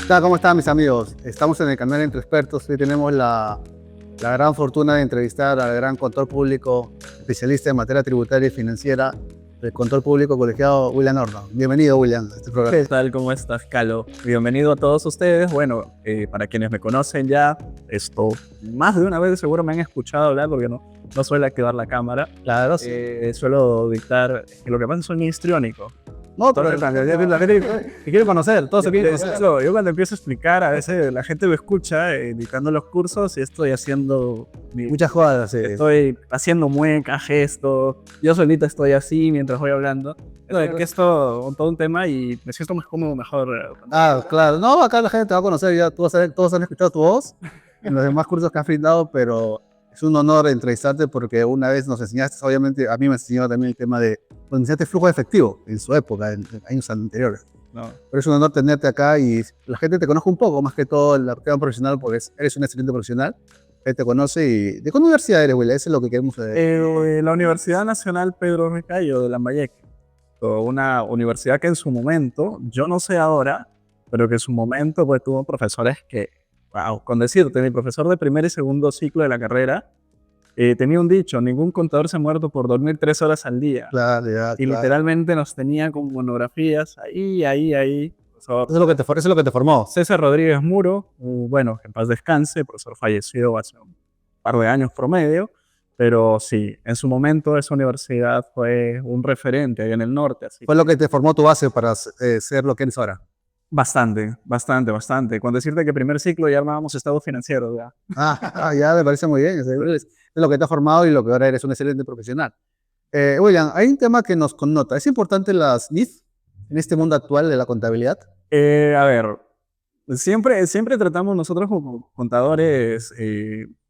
¿Cómo están mis amigos? Estamos en el canal Entre Expertos. Hoy tenemos la gran fortuna de entrevistar al gran contador público, especialista en materia tributaria y financiera, el contador público colegiado William Horno. Bienvenido, William, a este programa. ¿Qué tal? ¿Cómo estás, Calo? Bienvenido a todos ustedes. Bueno, para quienes me conocen ya, más de una vez seguro me han escuchado hablar porque no suelo activar la cámara. Claro, sí. Suelo dictar, que lo que pasa es que soy histriónico. No, pero la gente te quiere conocer, todos se quieren conocer. Yo cuando empiezo a explicar, a veces la gente me escucha dictando los cursos y estoy haciendo muchas jodas. Sí. Estoy haciendo muecas, gestos. Yo solita estoy así mientras voy hablando. Es que es todo un tema y me siento más cómodo, mejor. Claro. No, acá la gente te va a conocer ya. Todos han escuchado tu voz en los demás cursos que has brindado, pero es un honor entrevistarte porque una vez nos enseñaste, obviamente a mí me enseñó también el tema de, nos enseñaste flujo de efectivo en su época, en años anteriores. No. Pero es un honor tenerte acá y la gente te conozca un poco, más que todo el tema profesional, porque eres un excelente profesional. Él te conoce. ¿Y de qué universidad eres, Will? Eso es lo que queremos saber. La Universidad Nacional Pedro Recayo de Lambayeque. Una universidad que en su momento, yo no sé ahora, pero que en su momento pues, tuvo profesores que, wow, con decirte, mi profesor de primer y segundo ciclo de la carrera tenía un dicho: ningún contador se ha muerto por dormir 3 horas al día. Claro, ya, y literalmente nos tenía con monografías ahí. Eso es lo que te formó. César Rodríguez Muro, bueno, que en paz descanse, el profesor falleció hace un par de años promedio, pero sí, en su momento esa universidad fue un referente ahí en el norte. Así fue lo que te formó tu base para ser lo que eres ahora. Bastante. Con decirte que primer ciclo ya armábamos estados financieros. Ya me parece muy bien. Es lo que te ha formado y lo que ahora eres un excelente profesional. William, hay un tema que nos connota. ¿Es importante las NIF en este mundo actual de la contabilidad? A ver, siempre tratamos nosotros como contadores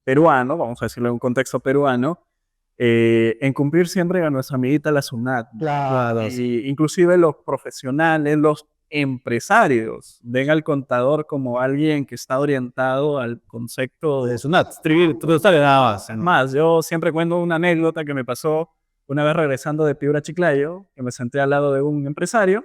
peruanos, vamos a decirlo en un contexto peruano, en cumplir siempre a nuestra amiguita la SUNAT. Claro. Inclusive los profesionales, los empresarios ven al contador como alguien que está orientado al concepto de SUNAT. Tú sabes nada más. Más, yo siempre cuento una anécdota que me pasó una vez regresando de Piura Chiclayo, que me senté al lado de un empresario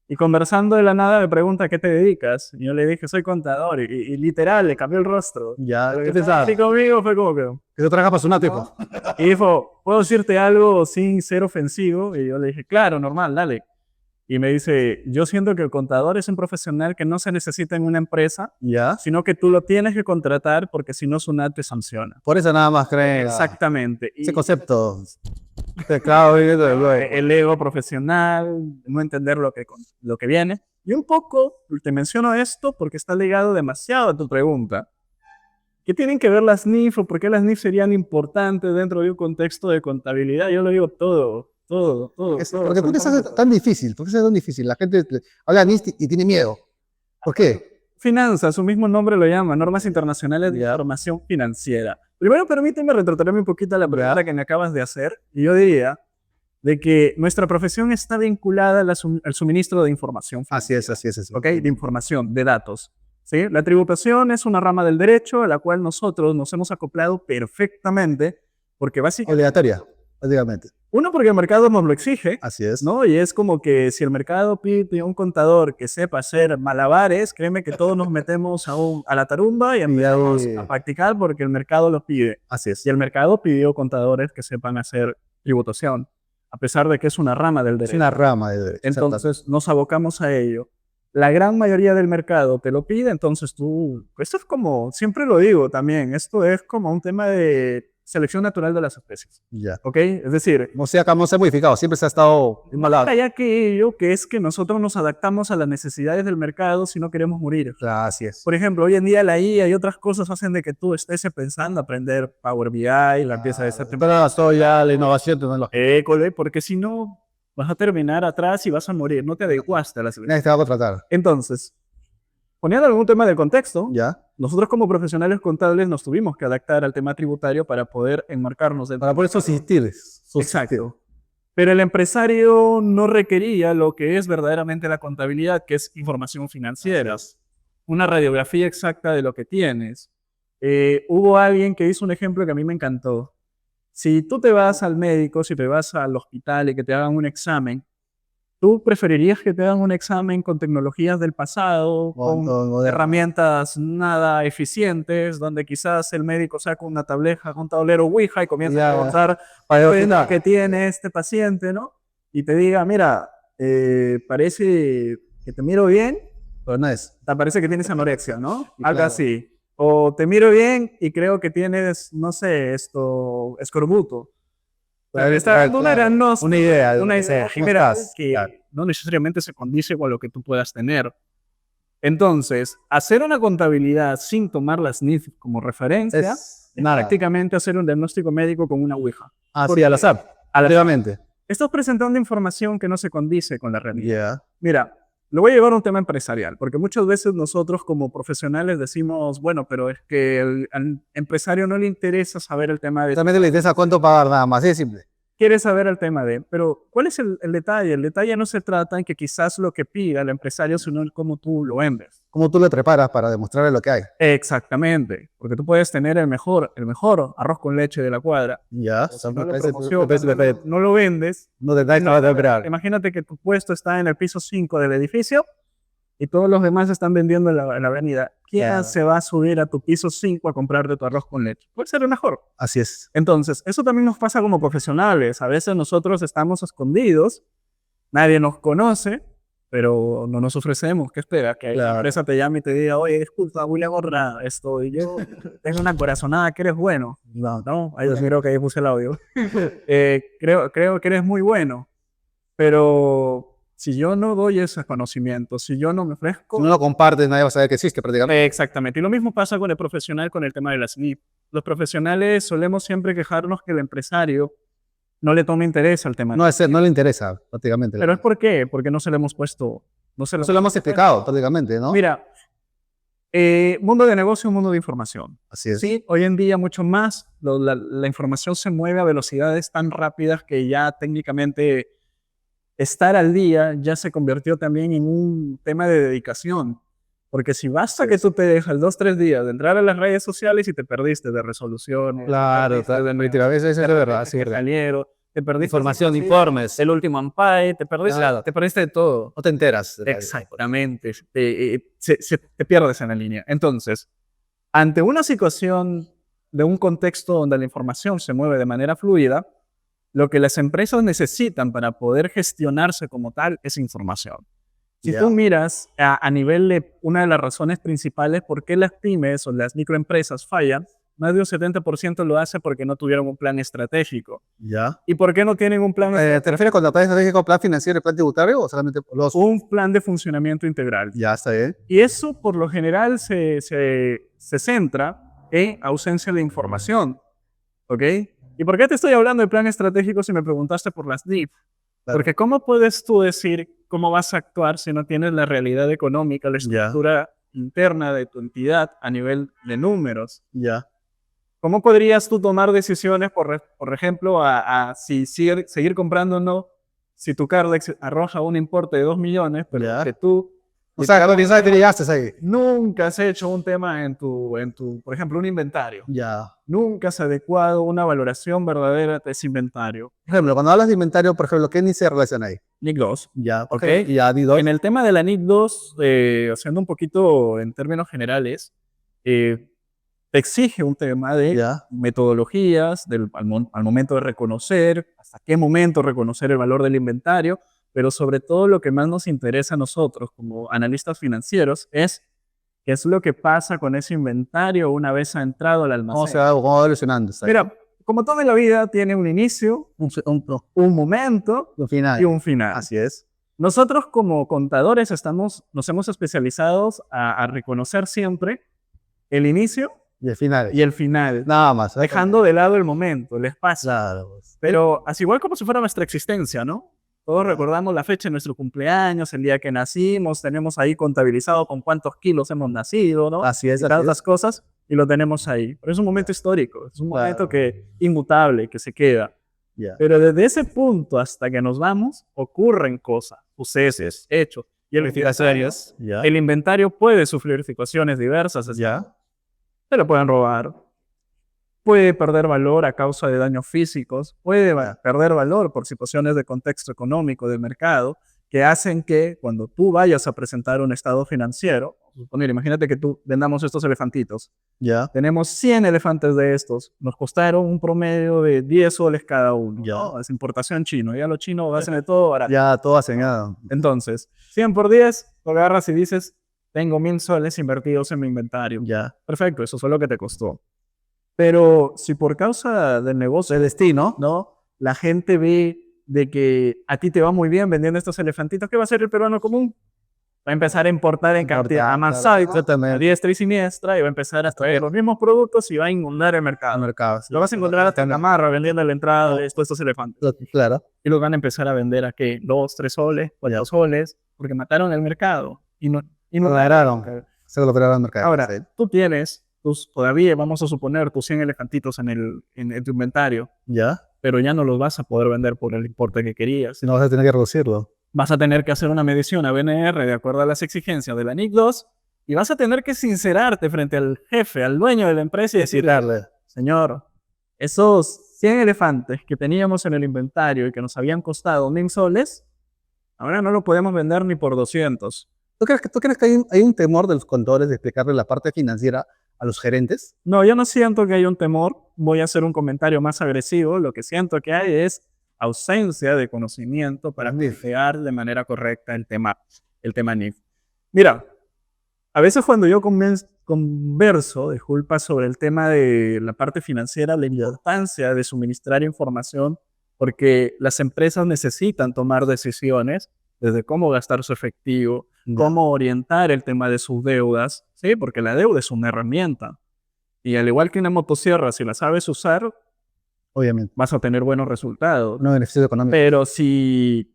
y conversando de la nada me pregunta: ¿a qué te dedicas? Y yo le dije: soy contador. Y literal, le cambió el rostro. Ya, ¿qué pensabas? Y conmigo fue como que tú trabajas para SUNAT, hijo. Y dijo: ¿puedo decirte algo sin ser ofensivo? Y yo le dije: claro, normal, dale. Y me dice: yo siento que el contador es un profesional que no se necesita en una empresa, sino que tú lo tienes que contratar porque si no SUNAT te sanciona. Por eso nada más creen. Exactamente. Ese concepto. Claro, el ego profesional, no entender lo que viene. Y un poco te menciono esto porque está ligado demasiado a tu pregunta. ¿Qué tienen que ver las NIF o por qué las NIF serían importantes dentro de un contexto de contabilidad? Yo lo digo todo. Porque ¿por qué es tan difícil? ¿Por qué es tan difícil? La gente habla de NIF y tiene miedo. ¿Por qué? Finanzas, su mismo nombre lo llama, normas internacionales de información financiera. Primero permíteme retrotraerme un poquito a la pregunta que me acabas de hacer. Y yo diría de que nuestra profesión está vinculada al suministro de información financiera. Así es. ¿Ok? De información, de datos. ¿Sí? La tributación es una rama del derecho a la cual nosotros nos hemos acoplado perfectamente porque básicamente... Obligatoria, básicamente. Uno, porque el mercado nos lo exige. Así es. ¿No? Y es como que si el mercado pide a un contador que sepa hacer malabares, créeme que todos nos metemos a la tarumba y empezamos a practicar porque el mercado lo pide. Así es. Y el mercado pidió contadores que sepan hacer tributación, a pesar de que es una rama del derecho. Es una rama del derecho. Entonces nos abocamos a ello. La gran mayoría del mercado te lo pide, entonces esto es como, siempre lo digo también, esto es como un tema de selección natural de las especies. Ya. ¿Ok? Es decir, no se ha modificado, siempre se ha estado inmalado. Ya que ello, que es que nosotros nos adaptamos a las necesidades del mercado si no queremos morir. Así es. Por ejemplo, hoy en día la IA y otras cosas hacen de que tú estés pensando aprender Power BI, la pieza de esa temporada. Pero ya la innovación tecnológica. Porque si no, vas a terminar atrás y vas a morir. No te adecuaste a la situación. Nadie te va a contratar. Entonces, poniendo algún tema de contexto, nosotros como profesionales contables nos tuvimos que adaptar al tema tributario para poder enmarcarnos dentro. Para poder subsistir. Exacto. Pero el empresario no requería lo que es verdaderamente la contabilidad, que es información financiera, una radiografía exacta de lo que tienes. Hubo alguien que hizo un ejemplo que a mí me encantó. Si tú te vas al médico, si te vas al hospital y que te hagan un examen, ¿Tú preferirías que te hagan un examen con tecnologías del pasado, con herramientas nada eficientes, donde quizás el médico saca una tableta, un tablero Ouija y comienza a contar qué tiene este paciente, ¿no? Y te diga, mira, parece que te miro bien, pero no es. te parece que tienes anorexia, ¿no? Algo así. O te miro bien y creo que tienes, no sé, escorbuto. Está dando una idea. Una idea general que Claro. no necesariamente se condice con lo que tú puedas tener. Entonces, hacer una contabilidad sin tomar las NIF como referencia es prácticamente hacer un diagnóstico médico con una Ouija. Sí, al azar. Activamente. Estás presentando información que no se condice con la realidad. Yeah. Mira, lo voy a llevar a un tema empresarial, porque muchas veces nosotros como profesionales decimos, bueno, pero es que al empresario no le interesa saber el tema de... También le interesa cuánto pagar nada más, es simple. Quiere saber el tema de, pero ¿cuál es el detalle? El detalle no se trata en que quizás lo que pida el empresario, sino en cómo tú lo vendes. Cómo tú le preparas para demostrarle lo que hay. Exactamente, porque tú puedes tener el mejor arroz con leche de la cuadra. Ya, Si no lo vendes, no te da nada de esperar. Imagínate que tu puesto está en el piso 5 del edificio y todos los demás están vendiendo en la avenida. ¿Quién se va a subir a tu piso 5 a comprarte tu arroz con leche? Puede ser el mejor. Así es. Entonces, eso también nos pasa como profesionales. A veces nosotros estamos escondidos, nadie nos conoce, pero no nos ofrecemos. ¿Qué espera? Que la empresa te llame y te diga, oye, disculpa, William Gorra, y yo tengo una corazonada que eres bueno. No, ahí creo que ahí puse el audio. Creo que eres muy bueno, pero... Si yo no doy esos conocimientos, si yo no me ofrezco... Si no lo compartes, nadie va a saber que existe prácticamente. Exactamente. Y lo mismo pasa con el profesional con el tema de las NIP. Los profesionales solemos siempre quejarnos que el empresario no le toma interés al tema. No le interesa prácticamente. ¿Pero es por qué? Porque no se le hemos puesto... No se lo hemos explicado prácticamente, ¿no? Mira, mundo de negocio, mundo de información. Así es. Sí, hoy en día mucho más. La información se mueve a velocidades tan rápidas que ya técnicamente... Estar al día ya se convirtió también en un tema de dedicación. Porque si basta que tú te dejas 2-3 días de entrar a las redes sociales y te perdiste de resoluciones. Claro, a veces es de verdad. Sí, te perdiste información, informes. El último Ampay, te perdiste de todo. No te enteras. Exactamente. Te pierdes en la línea. Entonces, ante una situación de un contexto donde la información se mueve de manera fluida, lo que las empresas necesitan para poder gestionarse como tal es información. Si tú miras a nivel de una de las razones principales por qué las pymes o las microempresas fallan, más de un 70% lo hace porque no tuvieron un plan estratégico. ¿Y por qué no tienen un plan estratégico? ¿Te refieres con plan estratégico, plan financiero y plan tributario o solamente los...? Un plan de funcionamiento integral. Ya está bien. Y eso por lo general se centra en ausencia de información. ¿Ok? ¿Y por qué te estoy hablando de plan estratégico si me preguntaste por las NIF? Claro. Porque ¿cómo puedes tú decir cómo vas a actuar si no tienes la realidad económica, la estructura interna de tu entidad a nivel de números? ¿Cómo podrías tú tomar decisiones, por ejemplo, si seguir comprando o no, si tu Cardex arroja un importe de 2 millones, pero que tú... O sea, no piensas que te llegaste ahí. Nunca has hecho un tema en tu, por ejemplo, un inventario. Nunca has adecuado una valoración verdadera de ese inventario. Por ejemplo, cuando hablas de inventario, por ejemplo, ¿qué ni se relaciona ahí? NIC 2. Ok. NIC 2. En el tema de la NIC 2, haciendo un poquito en términos generales, te exige un tema de metodologías al momento de reconocer, hasta qué momento reconocer el valor del inventario, pero sobre todo lo que más nos interesa a nosotros como analistas financieros es qué es lo que pasa con ese inventario una vez ha entrado al almacén. ¿Cómo va evolucionando? Mira, como toda la vida tiene un inicio, un momento y un final. Así es. Nosotros como contadores nos hemos especializado a reconocer siempre el inicio y el final. Nada más. Dejando de lado el momento, el espacio. Claro. Pero así igual como si fuera nuestra existencia, ¿no? Todos recordamos la fecha de nuestro cumpleaños, el día que nacimos, tenemos ahí contabilizado con cuántos kilos hemos nacido, ¿no? Así es. Y todas las cosas, y lo tenemos ahí. Pero es un momento histórico, es un momento inmutable, que se queda. Pero desde ese punto hasta que nos vamos, ocurren cosas, sucesos, hechos. Y el inventario puede sufrir situaciones diversas. Se lo pueden robar. Puede perder valor a causa de daños físicos, puede perder valor por situaciones de contexto económico, del mercado, que hacen que cuando tú vayas a presentar un estado financiero, suponer, imagínate que tú vendamos estos elefantitos. Ya. Tenemos 100 elefantes de estos, nos costaron un promedio de 10 soles cada uno. Ya. ¿No? Es importación chino, ya los chinos hacen de todo barato. Ya, todo aseñado. Entonces, 100 por 10, tú agarras y dices, tengo 1000 soles invertidos en mi inventario. Ya. Perfecto, eso fue lo que te costó. Pero si por causa del negocio, El destino. ¿no? La gente ve de que a ti te va muy bien vendiendo estos elefantitos, ¿qué va a hacer el peruano común? Va a empezar a importar en cantidad amasada, a diestra y siniestra, y va a empezar a traer los mismos productos y va a inundar el mercado. Lo vas a encontrar hasta en Gamarra vendiendo la entrada de estos elefantes. Claro. Y los van a empezar a vender a ¿qué? 2, 3 soles, 4 soles, porque mataron el mercado. Y no Lograron. Se lograron el mercado. Ahora, Sí. tú tienes, todavía vamos a suponer, tus 100 elefantitos en tu inventario, Ya. pero ya no los vas a poder vender por el importe que querías. Si no, vas a tener que reducirlo. Vas a tener que hacer una medición a BNR de acuerdo a las exigencias de la NIC 2 y vas a tener que sincerarte frente al jefe, al dueño de la empresa y decirle, señor, esos 100 elefantes que teníamos en el inventario y que nos habían costado 1000 soles, ahora no lo podemos vender ni por 200. ¿Tú crees que hay un temor de los contadores de explicarle la parte financiera a los gerentes? No, yo no siento que haya un temor. Voy a hacer un comentario más agresivo. Lo que siento que hay es ausencia de conocimiento para plantear de manera correcta el tema NIF. Mira, a veces cuando yo converso, disculpa, sobre el tema de la parte financiera, la importancia de suministrar información, porque las empresas necesitan tomar decisiones desde cómo gastar su efectivo, cómo orientar el tema de sus deudas, ¿sí? Porque la deuda es una herramienta. Y al igual que una motosierra, si la sabes usar, Obviamente. vas a tener buenos resultados. No beneficios económicos. Pero si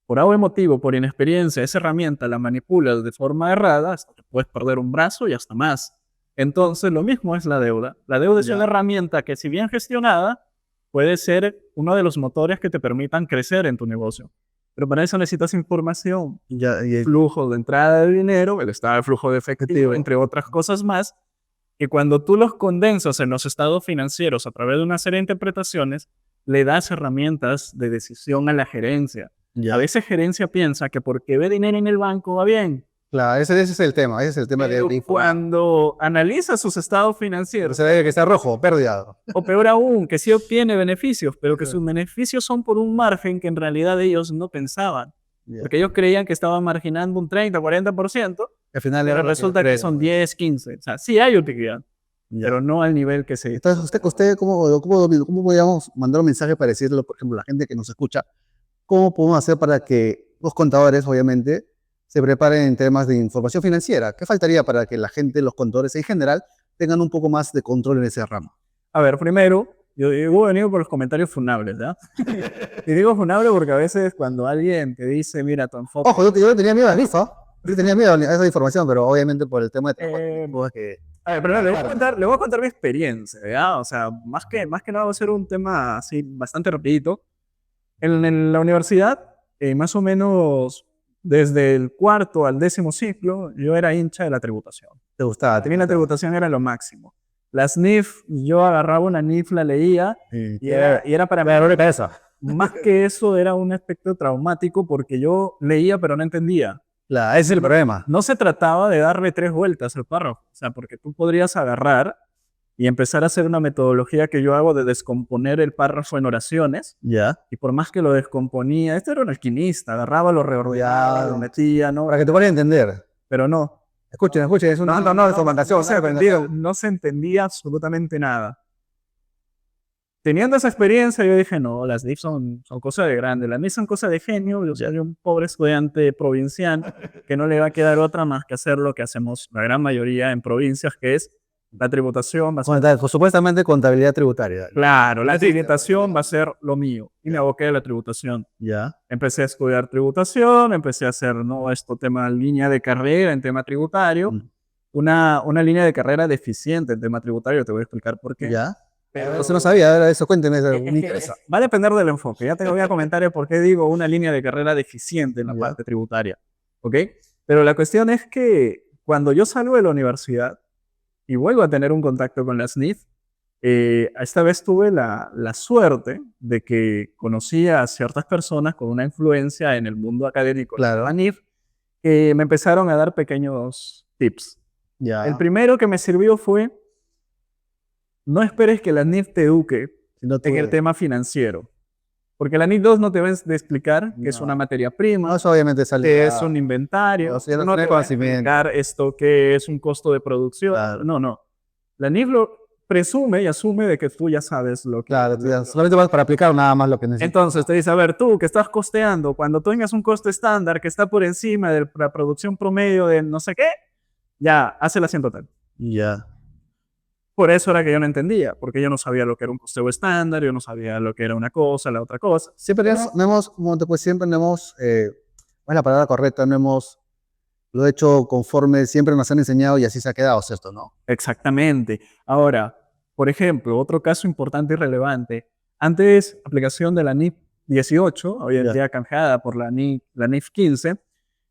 por algún motivo, por inexperiencia, esa herramienta la manipulas de forma errada, hasta te puedes perder un brazo y hasta más. Entonces, lo mismo es la deuda. La deuda es una herramienta que, si bien gestionada, puede ser uno de los motores que te permitan crecer en tu negocio. Pero para eso necesitas información, flujo de entrada de dinero, el estado de flujo de efectivo, entre otras cosas más, que cuando tú los condensas en los estados financieros a través de una serie de interpretaciones, le das herramientas de decisión a la gerencia. A veces gerencia piensa que porque ve dinero en el banco va bien. Claro, ese es el tema, de cuando analiza sus estados financieros, se ve que está rojo, pérdida. O peor aún, que sí obtiene beneficios, pero que sus beneficios son por un margen que en realidad ellos no pensaban. Porque ellos creían que estaban marginando un 30, 40%, al final pero resulta que son 10, 15. O sea, sí hay utilidad, pero no al nivel que se... Entonces, usted ¿cómo podríamos mandar un mensaje para decirlo, por ejemplo, a la gente que nos escucha? ¿Cómo podemos hacer para que los contadores, obviamente, se preparen en temas de información financiera? ¿Qué faltaría para que la gente, los contadores en general, tengan un poco más de control en ese ramo? A ver, primero, yo he venido por los comentarios funables, ¿ya? Y digo funable porque a veces cuando alguien te dice, mira, tu enfoque... Ojo, yo tenía miedo a eso. Yo tenía miedo a esa información, pero obviamente por el tema de trabajo, A ver, pero le voy a contar mi experiencia, ¿ya? O sea, más que nada va a ser un tema así bastante rapidito. En la universidad, más o menos desde el 4º al 10º ciclo, yo era hincha de la tributación. ¿Te gustaba? A mí la tributación era lo máximo. Las NIF, yo agarraba una NIF, la leía, y era para mí. Más que eso, era un aspecto traumático porque yo leía pero no entendía. Ese es el problema. No se trataba de darle 3 vueltas al párrafo. O sea, porque tú podrías agarrar y empezar a hacer una metodología que yo hago de descomponer el párrafo en oraciones. Y por más que lo descomponía, este era un alquimista, agarraba, lo reordenaba, lo metía, ¿no? Para que te puedas entender. Pero no. Escuchen, es una información. No se entendía absolutamente nada. Teniendo esa experiencia, yo dije, no, las NIF son cosas de grande. Las NIF son cosas de genio. Yo soy un pobre estudiante provincial que no le va a quedar otra más que hacer lo que hacemos la gran mayoría en provincias, que es la tributación. Supuestamente contabilidad tributaria. Claro, la tributación va a ser lo mío. Y me aboqué a la tributación. Empecé a estudiar tributación, empecé a hacer, tema línea de carrera en tema tributario. Una línea de carrera deficiente en tema tributario, te voy a explicar por qué. Pero eso no sabía, eso cuénteme, me interesa. Va a depender del enfoque. Ya te voy a comentar el por qué digo una línea de carrera deficiente en la parte tributaria. ¿Ok? Pero la cuestión es que cuando yo salgo de la universidad y vuelvo a tener un contacto con las NIF, Esta vez tuve la suerte de que conocía a ciertas personas con una influencia en el mundo académico de Claro. la NIF que me empezaron a dar pequeños tips. Ya. El primero que me sirvió fue, no esperes que la NIF te eduque Si no en el tema financiero. Porque la NIF 2 no te va a explicar que es una materia prima, No, eso obviamente sale. que es un inventario, No, sí, no no tiene te va a conocimiento. explicar esto que es un costo de producción. Claro. No. La NIF lo presume y asume de que tú ya sabes lo que... Claro, tú ya solamente vas para aplicar nada más lo que necesitas. Entonces te dice, a ver, tú que estás costeando, cuando tengas un costo estándar que está por encima de la producción promedio de no sé qué, ya, hace la 100 total. Ya. Por eso era que yo no entendía, porque yo no sabía lo que era un costeo estándar, yo no sabía lo que era una cosa, la otra cosa. Siempre no hemos, como te pues, siempre no hemos, ¿cuál es la palabra correcta? No hemos, lo he hecho conforme siempre nos han enseñado y así se ha quedado, ¿cierto? ¿No? Exactamente. Ahora, por ejemplo, otro caso importante y relevante. Antes, aplicación de la NIF 18, hoy en Ya. día canjeada por la NIF 15,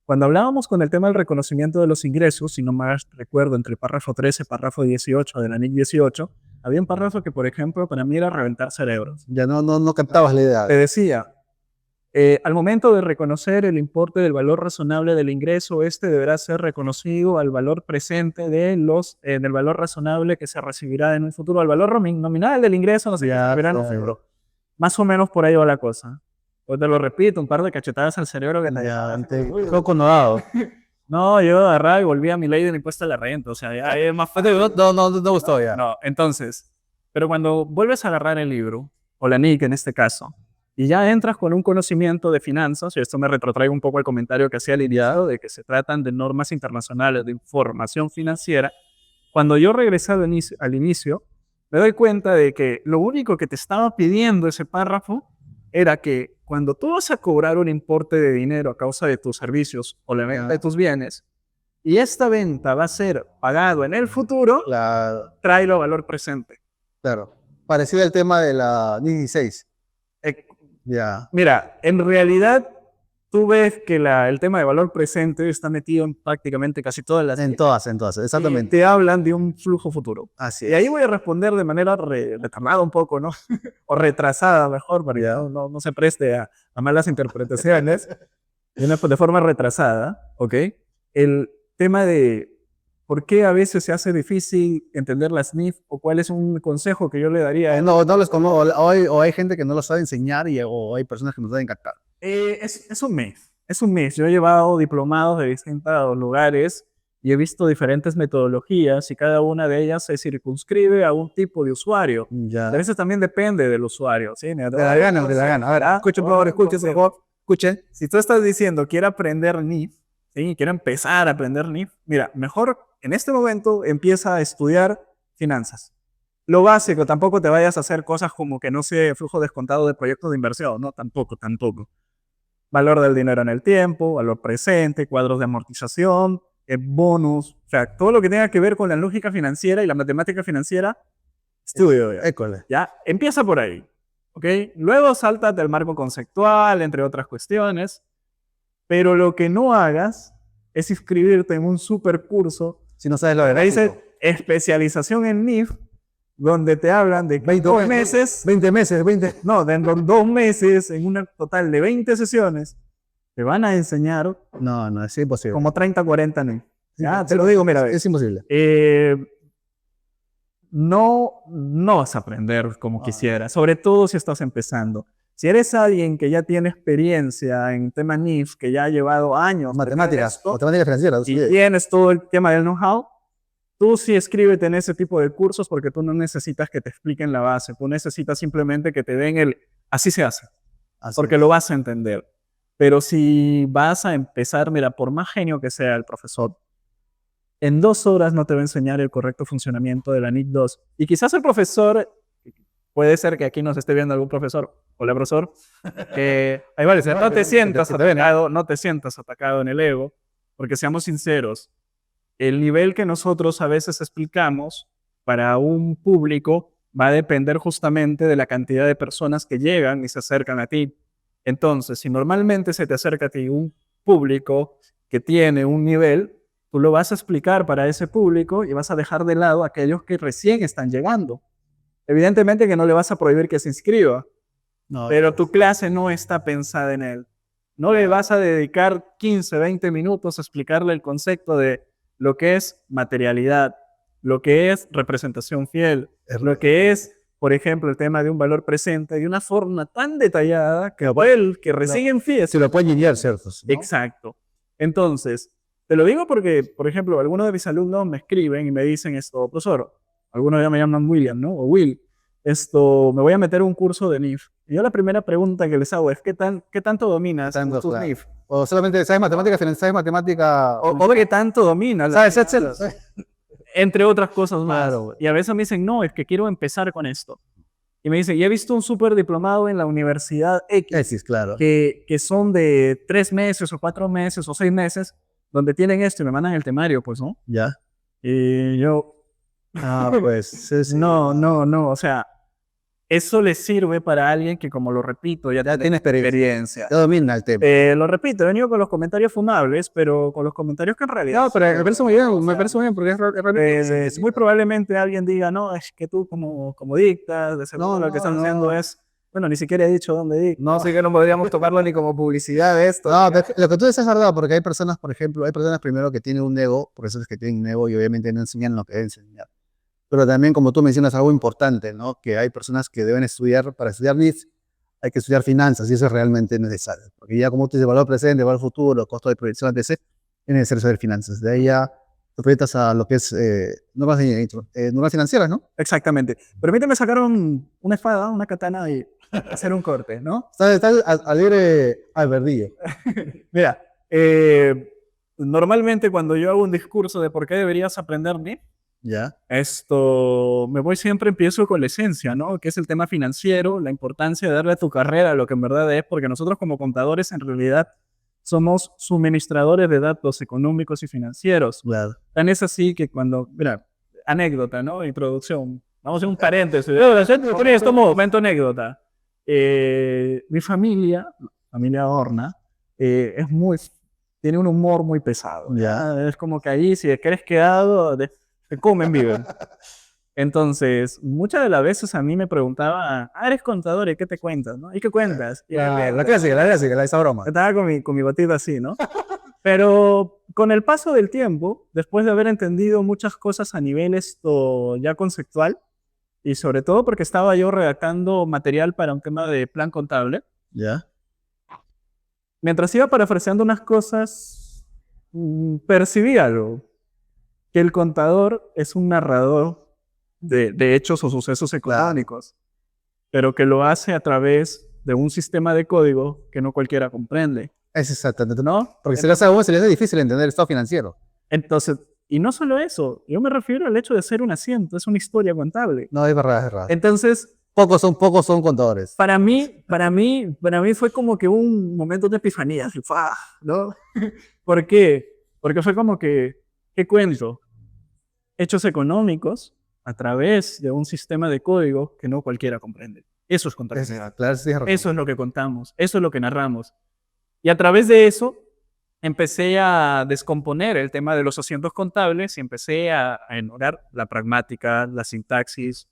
cuando hablábamos con el tema del reconocimiento de los ingresos, si no más recuerdo, entre el párrafo 13 y párrafo 18 de la NIF 18, había un párrafo que, por ejemplo, para mí era reventar cerebros. Ya no captabas la idea. Te decía, al momento de reconocer el importe del valor razonable del ingreso, este deberá ser reconocido al valor presente del valor razonable que se recibirá en un futuro, al valor nominal del ingreso, no sé, Ya, recibirá en un futuro. Más o menos por ahí va la cosa. Pues te lo repito, un par de cachetadas al cerebro que te... Ya, todo conodado. No, yo agarraba y volvía a mi ley del impuesto a la renta, o sea, ya es más fácil. No gustó ya. No, entonces, pero cuando vuelves a agarrar el libro, o la NIC en este caso, y ya entras con un conocimiento de finanzas, y esto me retrotrae un poco al comentario que hacía Liliado, de que se tratan de normas internacionales de información financiera, cuando yo regresé al inicio, me doy cuenta de que lo único que te estaba pidiendo ese párrafo era que cuando tú vas a cobrar un importe de dinero a causa de tus servicios o la venta de tus bienes, y esta venta va a ser pagado en el futuro, tráelo a valor presente. Claro. Parecido al tema de la 16. Ya. Mira, en realidad tú ves que el tema de valor presente está metido en prácticamente casi todas las... En todas, exactamente. Te hablan de un flujo futuro. Así Y ahí voy a responder de manera retardada un poco, ¿no? O retrasada, mejor, para que no se preste a malas interpretaciones. De forma retrasada, ¿ok? El tema de por qué a veces se hace difícil entender las NIF o cuál es un consejo que yo le daría. No les conozco. O hay gente que no lo sabe enseñar o hay personas que no saben captar. Es un mes. Es un mes. Yo he llevado diplomados de distintos lugares y he visto diferentes metodologías y cada una de ellas se circunscribe a un tipo de usuario. Ya. A veces también depende del usuario. ¿Sí? De la gana. A ver, escuchen, por favor, escuchen. Si tú estás diciendo quiero aprender NIF, ¿sí? Quiero empezar a aprender NIF, mira, mejor en este momento empieza a estudiar finanzas. Lo básico, tampoco te vayas a hacer cosas como que no sea flujo descontado de proyectos de inversión, no, tampoco. Valor del dinero en el tiempo, valor presente, cuadros de amortización, bonus, o sea, todo lo que tenga que ver con la lógica financiera y la matemática financiera, estudio ya. Ya, empieza por ahí, ¿ok? Luego sáltate el marco conceptual, entre otras cuestiones, pero lo que no hagas es inscribirte en un super curso. Si no sabes lo de dice especialización en NIF, donde te hablan de 20 meses. No, dentro de 2 meses, en un total de 20 sesiones, te van a enseñar. No, es imposible. Como 30, 40 NIF. Ya, te lo digo, mira. Es imposible. No vas a aprender como quisieras, sobre todo si estás empezando. Si eres alguien que ya tiene experiencia en tema NIF, que ya ha llevado años... Matemáticas financieras. Y tienes todo el tema del know-how, tú sí escríbete en ese tipo de cursos porque tú no necesitas que te expliquen la base. Tú necesitas simplemente que te den el... Así se hace. Porque lo vas a entender. Pero si vas a empezar, mira, por más genio que sea el profesor, en 2 horas no te va a enseñar el correcto funcionamiento de la NIF 2. Y quizás el profesor... Puede ser que aquí nos esté viendo algún profesor. Hola, profesor. Ahí vale, no te sientas atacado, no te sientas atacado en el ego, porque seamos sinceros, el nivel que nosotros a veces explicamos para un público va a depender justamente de la cantidad de personas que llegan y se acercan a ti. Entonces, si normalmente se te acerca a ti un público que tiene un nivel, tú lo vas a explicar para ese público y vas a dejar de lado a aquellos que recién están llegando. Evidentemente que no le vas a prohibir que se inscriba, No, pero tu clase no está pensada en él. No le vas a dedicar 15, 20 minutos a explicarle el concepto de lo que es materialidad, lo que es representación fiel, lo que es, por ejemplo, el tema de un valor presente de una forma tan detallada que él, que recién empieza. se lo pueden guiar, ¿cierto? ¿No? Exacto. Entonces, te lo digo porque, por ejemplo, algunos de mis alumnos me escriben y me dicen esto, profesor, algunos ya me llaman William, ¿no? O Will, me voy a meter un curso de NIF. Y yo la primera pregunta que les hago es, ¿qué tanto dominas tus NIF? O solamente sabes matemática, sabes matemática. O qué tanto dominas. ¿Sabes Excel? Entre otras cosas más. Claro. Y a veces me dicen, no, es que quiero empezar con esto. Y me dicen, y he visto un súper diplomado en la Universidad X, claro. que son de 3 meses o 4 meses o 6 meses, donde tienen esto y me mandan el temario, pues, ¿no? Ya. Y yo, Pues. Sí. no, o sea, eso les sirve para alguien que, como lo repito, ya tiene experiencia. Ya domina el tema. Lo repito, he venido con los comentarios fumables, pero con los comentarios que en realidad... No, pero me parece muy bien, me parece muy bien, porque es muy probablemente alguien diga, no, es que tú como dictas, de seguro lo que están haciendo es... Bueno, ni siquiera he dicho dónde dictas. No, sí que no podríamos tomarlo ni como publicidad de esto. No, pero lo que tú dices es verdad, porque hay personas, por ejemplo, hay personas primero que tienen un ego, profesores que tienen un ego y obviamente no enseñan lo que deben enseñar. Pero también, como tú mencionas, algo importante, ¿no? Que hay personas que deben estudiar, para estudiar NIF, hay que estudiar finanzas y eso es realmente necesario. Porque ya como tú dices, valor presente, valor futuro, costo de proyección, etc., es necesario saber finanzas. De ahí ya te proyectas a lo que es normas financieras, ¿no? Exactamente. Permíteme sacar una espada, una katana y hacer un corte, ¿no? Está al libre albedrío. Mira, normalmente cuando yo hago un discurso de por qué deberías aprender NIF, Ya. Empiezo con la esencia, ¿no? Que es el tema financiero, la importancia de darle a tu carrera lo que en verdad es, porque nosotros como contadores en realidad somos suministradores de datos económicos y financieros. Claro. Tan es así que mira, anécdota, ¿no? Introducción. Vamos a hacer un paréntesis. Esto momento anécdota. Mi familia Horna, tiene un humor muy pesado. Ya. Es como que ahí, si eres quedado, te comen, viven. Entonces, muchas de las veces a mí me preguntaban, eres contador, ¿y qué te cuentas? ¿No? ¿Y qué cuentas? La clásica, esa broma. Estaba con mi batida así, ¿no? Pero con el paso del tiempo, después de haber entendido muchas cosas a nivel ya conceptual, y sobre todo porque estaba yo redactando material para un tema de plan contable, Ya. mientras iba parafraseando unas cosas, percibí algo, que el contador es un narrador de hechos o sucesos económicos, pero que lo hace a través de un sistema de código que no cualquiera comprende. Es exactamente, ¿No? Porque se le hace difícil entender el estado financiero. Entonces, y no solo eso, yo me refiero al hecho de ser un asiento, es una historia contable. No, es verdad, es verdad. Entonces, Pocos son contadores. para mí fue como que un momento de epifanía, así, ¡fua! ¿No? ¿Por qué? Porque fue como que, ¿qué cuento? Hechos económicos a través de un sistema de código que no cualquiera comprende. Eso es contabilidad. Claro, sí, Eso es lo que contamos, eso es lo que narramos. Y a través de eso empecé a descomponer el tema de los asientos contables y empecé a enumerar la pragmática, la sintaxis,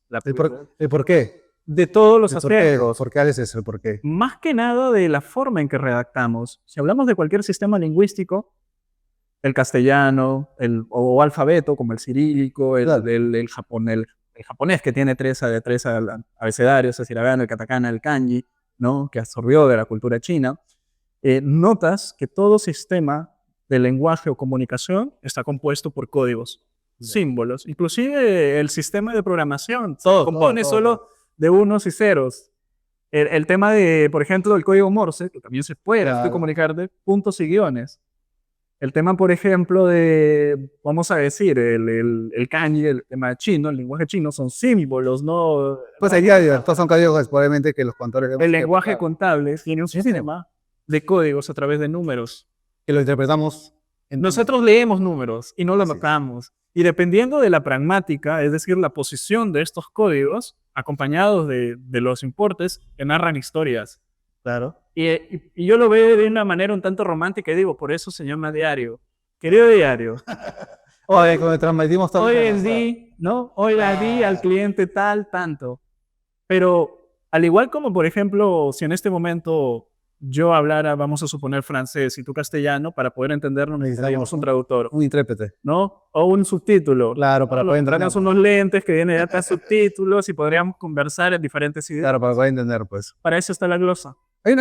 ¿Y por qué? de todos los aspectos. ¿Por qué haces eso? ¿Por qué? Más que nada de la forma en que redactamos. Si hablamos de cualquier sistema lingüístico, el castellano, o alfabeto, como el cirílico, el japonés que tiene tres abecedarios, el hiragana, el katakana, el kanji, ¿no? Que absorbió de la cultura china, notas que todo sistema de lenguaje o comunicación está compuesto por códigos, símbolos. Inclusive el sistema de programación compone solo de unos y ceros. El tema de, por ejemplo, del código Morse, que también se puede comunicar de puntos y guiones. El tema, por ejemplo, de, vamos a decir, el kanji, el tema chino, el lenguaje chino, son símbolos, ¿no? Pues hay diarios, todos son códigos, probablemente que los contadores... El lenguaje contable tiene un sistema de códigos a través de números. Que lo interpretamos. Nosotros leemos números y no lo notamos. Y dependiendo de la pragmática, es decir, la posición de estos códigos, acompañados de los importes, que narran historias. Claro. Y yo lo veo de una manera un tanto romántica y digo, por eso se llama diario. Querido diario. Oye, cuando transmitimos todo. Hoy el di, ¿no? Hoy la di al cliente tal, tanto. Pero al igual como, por ejemplo, si en este momento yo hablara, vamos a suponer francés y tú castellano, para poder entendernos necesitaríamos un traductor, Un intérprete. ¿no? O un subtítulo. Claro, para poder entender. Traemos unos lentes que vienen de atrás subtítulos y podríamos conversar en diferentes idiomas. Claro, para poder entender, pues. Para eso está la glosa. Hay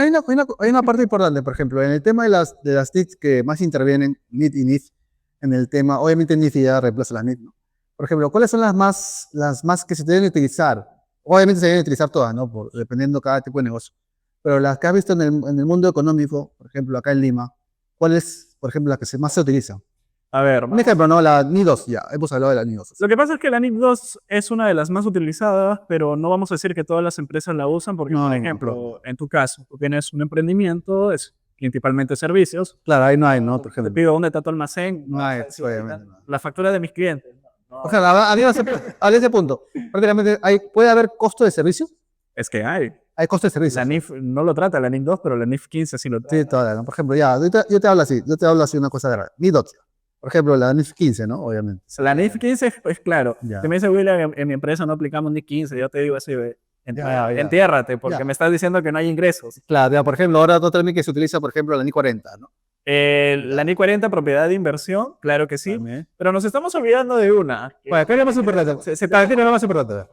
una parte importante, por ejemplo, en el tema de las NITs que más intervienen, NIT y NIF, en el tema, obviamente NIF ya reemplaza las NIT, ¿no? Por ejemplo, ¿cuáles son las más que se deben utilizar? Obviamente se deben utilizar todas, ¿no? Dependiendo de cada tipo de negocio. Pero las que has visto en el mundo económico, por ejemplo, acá en Lima, ¿cuáles, por ejemplo, las que más se utilizan? A ver, Un ejemplo, ¿no? La NI2, ya, hemos hablado de la NI2. lo que pasa es que la NIC2 es una de las más utilizadas, pero no vamos a decir que todas las empresas la usan, porque, No, por no, ejemplo, en tu caso, tú tienes un emprendimiento, es principalmente servicios. Claro, ahí no hay, ¿no? Por Te ejemplo. pido dónde está tu almacén. No hay, Sí, obviamente. No. la factura de mis clientes. No, O sea, a ese punto, prácticamente ¿puede haber costo de servicio? es que hay. Hay costo de servicio. La NIF no lo trata, la NIF 2, pero la NIF 15 sí lo trata. Sí, todavía, ¿no? Por ejemplo, ya, yo te hablo así una cosa grave. NI2, ya. Por ejemplo, la NIF 15, ¿no? Obviamente. La NIF 15 es claro. Ya. Si me dice William, en mi empresa no aplicamos NIF 15, yo te digo así, Ya. entiérrate, porque Ya. me estás diciendo que no hay ingresos. Claro, ya, por ejemplo, ahora también que se utiliza, por ejemplo, la NI 40, ¿no? La NIF 40, propiedad de inversión, claro que sí. También. Pero nos estamos olvidando de una. Bueno, ¿qué es lo más importante? ¿Qué es lo más importante?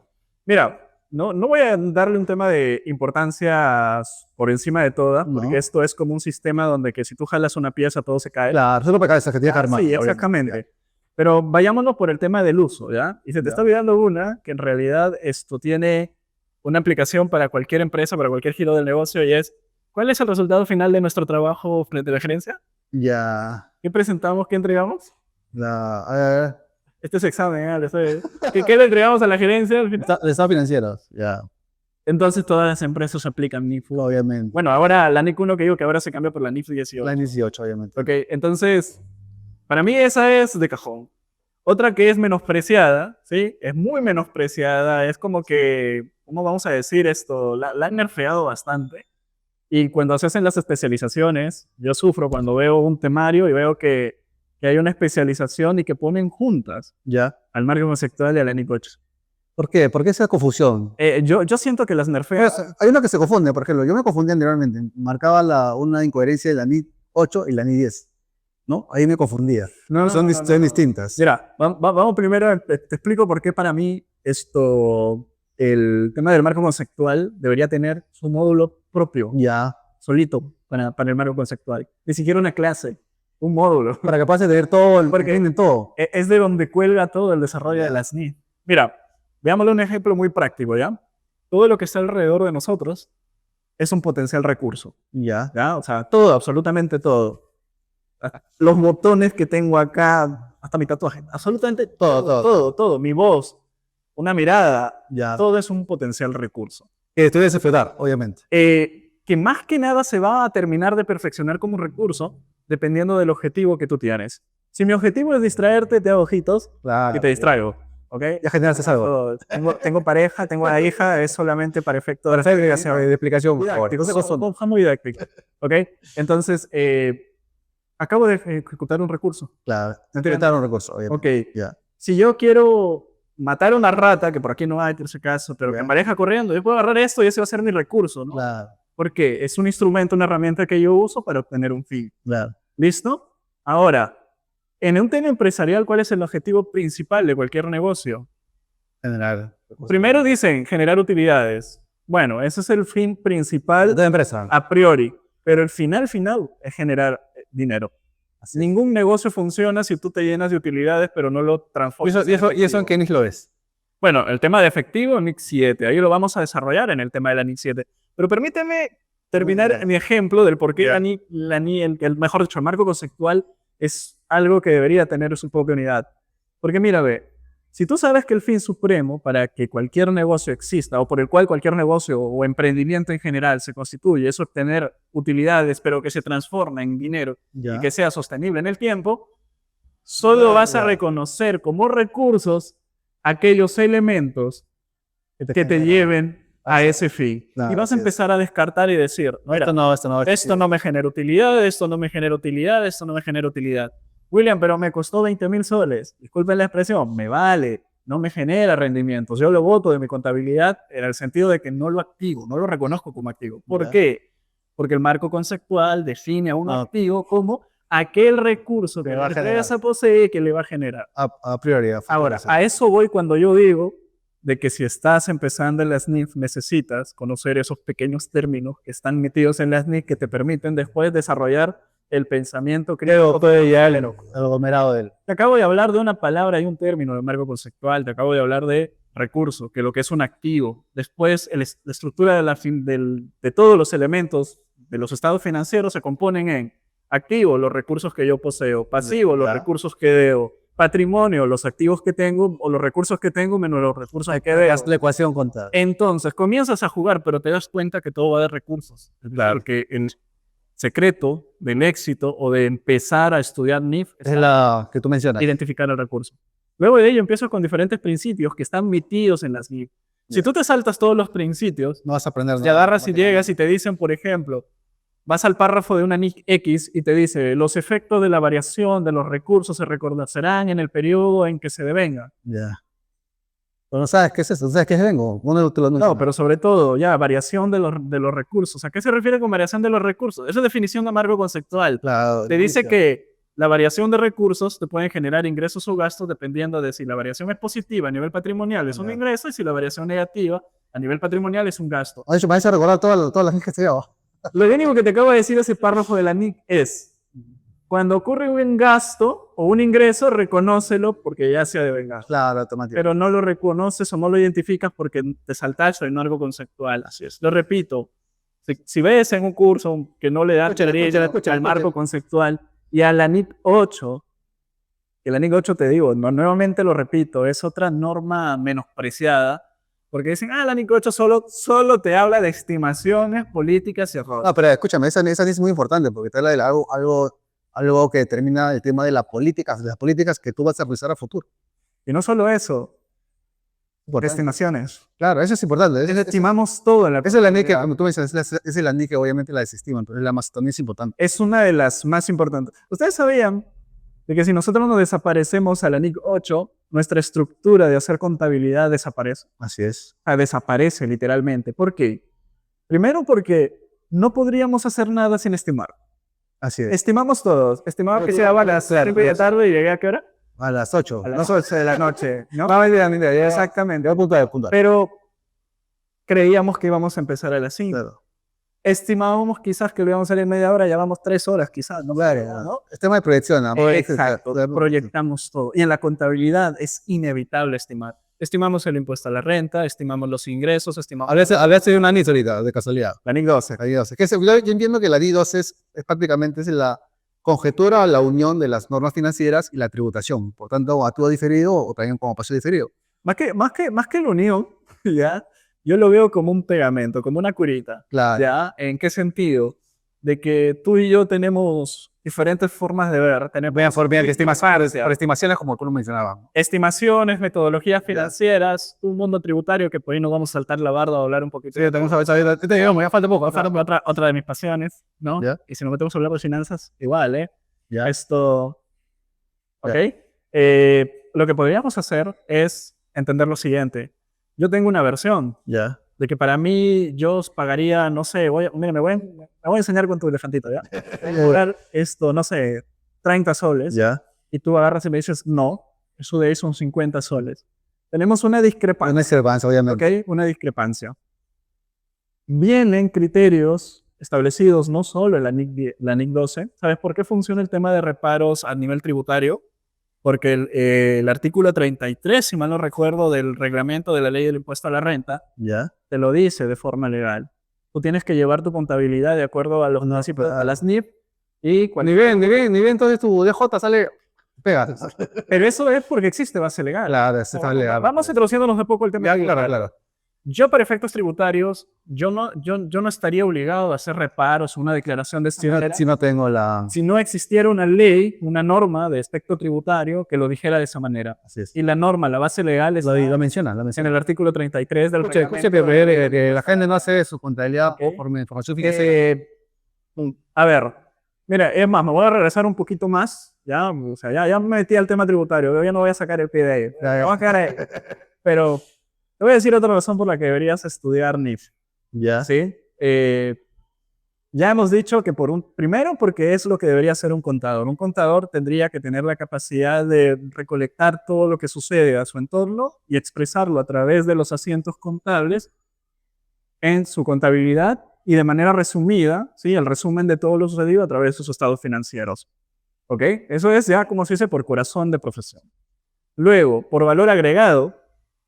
Mira, no voy a darle un tema de importancia por encima de todas, porque No. esto es como un sistema donde que si tú jalas una pieza todo se cae. Claro, solo para cabeza que tiene que armar. Sí, obviamente. exactamente. Pero vayámonos por el tema del uso, ¿ya? Y se te Ya. está olvidando una que en realidad esto tiene una aplicación para cualquier empresa, para cualquier giro del negocio, y es, ¿cuál es el resultado final de nuestro trabajo frente a la gerencia? Ya. ¿Qué presentamos? ¿Qué entregamos? A ver, Este es examen, ¿eh? ¿Qué le entregamos a la gerencia al final? estados financieros, ya. Entonces todas las empresas aplican NIF. Obviamente. Bueno, ahora la NIC 1 que digo que ahora se cambió por la NIF 18. La NI 18, obviamente. Ok, entonces, para mí esa es de cajón. Otra que es menospreciada, ¿sí? Es muy menospreciada, es como que, ¿cómo vamos a decir esto? La han nerfeado bastante. Y cuando se hacen las especializaciones, yo sufro cuando veo un temario y veo que hay una especialización y que ponen juntas Ya. al marco conceptual y a la NIC 8. ¿Por qué? ¿Por qué esa confusión? Yo siento que las nerfean. Hay una que se confunde, por ejemplo, yo me confundí anteriormente, marcaba una incoherencia de la NI 8 y la NI 10, ¿no? Ahí me confundía. Son distintas. Mira, vamos primero, te explico por qué para mí el tema del marco conceptual debería tener su módulo propio, Ya. solito, para el marco conceptual. Ni siquiera una clase, un módulo. Para que pase de ver todo, porque tienen todo. Es de donde cuelga todo el desarrollo de las NIF. Mira, veámosle un ejemplo muy práctico, ¿ya? Todo lo que está alrededor de nosotros es un potencial recurso, Ya. ¿ya? O sea, todo, absolutamente todo. Los botones que tengo acá, hasta mi tatuaje, absolutamente todo. Mi voz, una mirada, Ya. todo es un potencial recurso. Que te debes explotar, obviamente. Que más que nada se va a terminar de perfeccionar como un recurso dependiendo del objetivo que tú tienes. Si mi objetivo es distraerte, te hago ojitos Claro. y te distraigo, ¿ok? Ya generaste algo. Tengo pareja, tengo una hija, es solamente para efecto de explicación, por favor. didáctico, muy didáctico, ¿ok? Entonces, acabo de ejecutar un recurso. Claro. No tiene que estar un recurso, obviamente. Ok, Ya. si yo quiero matar a una rata, que por aquí no hay, en ese caso, pero que me maneja corriendo, yo puedo agarrar esto y ese va a ser mi recurso, ¿no? Claro. Porque es un instrumento, una herramienta que yo uso para obtener un fin. Claro. ¿Listo? Ahora, en un tema empresarial, ¿cuál es el objetivo principal de cualquier negocio? General. Primero dicen generar utilidades. Bueno, ese es el fin principal De empresa. a priori, pero el final es generar dinero. Ningún negocio funciona si tú te llenas de utilidades, pero no lo transformas. ¿Y eso en qué NIS lo ves? Bueno, el tema de efectivo, NIC 7, ahí lo vamos a desarrollar en el tema de la NIC 7. Pero permíteme terminar mi ejemplo del por qué mejor dicho, el marco conceptual es algo que debería tener su propia unidad. Porque mira, ve, si tú sabes que el fin supremo para que cualquier negocio exista, o por el cual cualquier negocio o emprendimiento en general se constituye, es obtener utilidades, pero que se transforma en dinero y que sea sostenible en el tiempo, solo vas a reconocer como recursos aquellos elementos que te lleven a ese fin. Claro, y vas a así empezar a descartar y decir, mira, esto no me genera utilidad, esto no me genera utilidad, esto no me genera utilidad. William, pero me costó 20,000 soles. Disculpen la expresión, me vale. no me genera rendimientos. Yo lo boto de mi contabilidad en el sentido de que no lo activo, no lo reconozco como activo. ¿Por qué? Porque el marco conceptual define a un activo como aquel recurso que la empresa posee que le va a generar. A priori. Ahora, a eso voy cuando yo digo de que si estás empezando en la SNIF necesitas conocer esos pequeños términos que están metidos en la SNIF que te permiten después desarrollar el pensamiento crítico. El aglomerado de él. Te acabo de hablar de una palabra y un término de marco conceptual, te acabo de hablar de recurso, que lo que es un activo. Después, la estructura de todos los elementos de los estados financieros se componen en activo, los recursos que yo poseo, pasivo, los recursos que debo, patrimonio, los activos que tengo o los recursos que tengo menos los recursos que debo. La ecuación contable. Entonces, comienzas a jugar, pero te das cuenta que todo va de recursos. Claro. Porque el secreto del éxito o de empezar a estudiar NIF Es la que tú mencionas. identificar el recurso. Luego de ello empiezo con diferentes principios que están metidos en las NIF. Si tú te saltas todos los principios, No vas a aprender te agarras y llegas y te dicen, por ejemplo, vas al párrafo de una NIC X y te dice, los efectos de la variación de los recursos se reconocerán en el periodo en que se devenga. Ya. Pero no sabes qué es eso, no sabes qué es vengo. No, pero sobre todo, ya, variación de los recursos. ¿A qué se refiere con variación de los recursos? Esa es definición de marco conceptual. Claro, Te dice que la variación de recursos te pueden generar ingresos o gastos dependiendo de si la variación es positiva a nivel patrimonial es un ingreso y si la variación negativa a nivel patrimonial es un gasto. De hecho, me hace recordar toda la gente que estudiaba. Lo único que te acabo de decir ese párrafo de la NIC es, cuando ocurre un gasto o un ingreso, reconócelo porque ya sea de venganza. Claro, automático. Pero no lo reconoces o no lo identificas porque te saltaste en algo conceptual. Así es. Lo repito, si ves en un curso que no le da al marco conceptual y a la NIC 8, que la NIC 8 te digo, no, nuevamente lo repito, es otra norma menospreciada, porque dicen, la NIC 8 solo te habla de estimaciones, políticas y errores. No, pero escúchame, esa es muy importante porque te habla de algo que determina el tema de las políticas que tú vas a realizar a futuro. Y no solo eso, Importante. estimaciones. Claro, eso es importante. Estimamos todo en la Esa es la NIC que, como tú dices, es la NIC que obviamente la desestiman, pero es la más, también es importante. Es una de las más importantes. ¿Ustedes sabían de que si nosotros nos desaparecemos a la NIC 8, nuestra estructura de hacer contabilidad desaparece? Así es. Desaparece literalmente. ¿Por qué? Primero porque no podríamos hacer nada sin estimar. Así es. Estimamos todos. Estimamos que se daba a las 5 de la tarde y llegué a qué hora? A las 8. A las 8 de la noche, ¿no? Ya, Exactamente. ya puntual. Pero creíamos que íbamos a empezar a las 5. Claro. Estimábamos quizás que lo íbamos a hacer en media hora, ya vamos 3 horas quizás, ¿no? Claro, ¿no? Es tema de proyección. ¿no? Exacto, proyectamos todo. Y en la contabilidad es inevitable estimar. Estimamos el impuesto a la renta, estimamos los ingresos, estimamos... Hablaste de una NIC ahorita, de casualidad. La NIC 12. La NIC 12. Yo entiendo que la NIC 12 es prácticamente la conjetura o la unión de las normas financieras y la tributación. Por tanto, activo diferido o también como pasivo diferido. Más que la unión, ¿ya? Yo lo veo como un pegamento, como una curita. Claro. ¿Ya? ¿En qué sentido? De que tú y yo tenemos diferentes formas de ver. Tenemos estimaciones como tú lo mencionabas. estimaciones, metodologías financieras, un mundo tributario que por ahí nos vamos a saltar la barda a hablar un poquito. Sí, tenemos ya falta poco. Otra de mis pasiones, ¿no? ¿Ya? Y si nos metemos a hablar de finanzas, igual, ¿eh? Ya. Esto... ¿Ok? Lo que podríamos hacer es entender lo siguiente. Yo tengo una versión Ya. de que para mí yo os pagaría, no sé, mira, me voy a enseñar con tu elefantito, ¿ya? Voy a cobrar esto, no sé, 30 soles. Ya. Y tú agarras y me dices, no, eso de ahí son 50 soles. Tenemos una discrepancia. Una discrepancia, obviamente. ¿Ok? Una discrepancia. Vienen criterios establecidos no solo en la NIC 12. ¿Sabes por qué funciona el tema de reparos a nivel tributario? Porque el artículo 33, si mal no recuerdo, del reglamento de la ley del impuesto a la renta, Ya. te lo dice de forma legal. Tú tienes que llevar tu contabilidad de acuerdo a los principios, a las NIF. Y Ni bien, entonces tu DJ sale, pega. Pero eso es porque existe base legal. Claro, está legal. Vamos introduciéndonos de poco el tema. Claro. Yo, para efectos tributarios, yo no estaría obligado a hacer reparos, una declaración de esta manera, Si no tengo la... si no existiera una ley, una norma de aspecto tributario que lo dijera de esa manera. Así es. Y la norma, la base legal, está Lo menciona. en el artículo 33 del reglamento. Que la gente no hace su contabilidad por mi información. A ver, Mira, es más, me voy a regresar un poquito más, ya, o sea, ya me metí al tema tributario, yo ya no voy a sacar el pie de ahí, me voy a quedar ahí. Pero te voy a decir otra razón por la que deberías estudiar NIF, Ya. ¿sí? Ya hemos dicho que primero porque es lo que debería hacer un contador. Un contador tendría que tener la capacidad de recolectar todo lo que sucede a su entorno y expresarlo a través de los asientos contables en su contabilidad y de manera resumida, ¿sí? El resumen de todo lo sucedido a través de sus estados financieros. ¿Ok? Eso es ya, como se dice, por corazón de profesión. Luego, por valor agregado,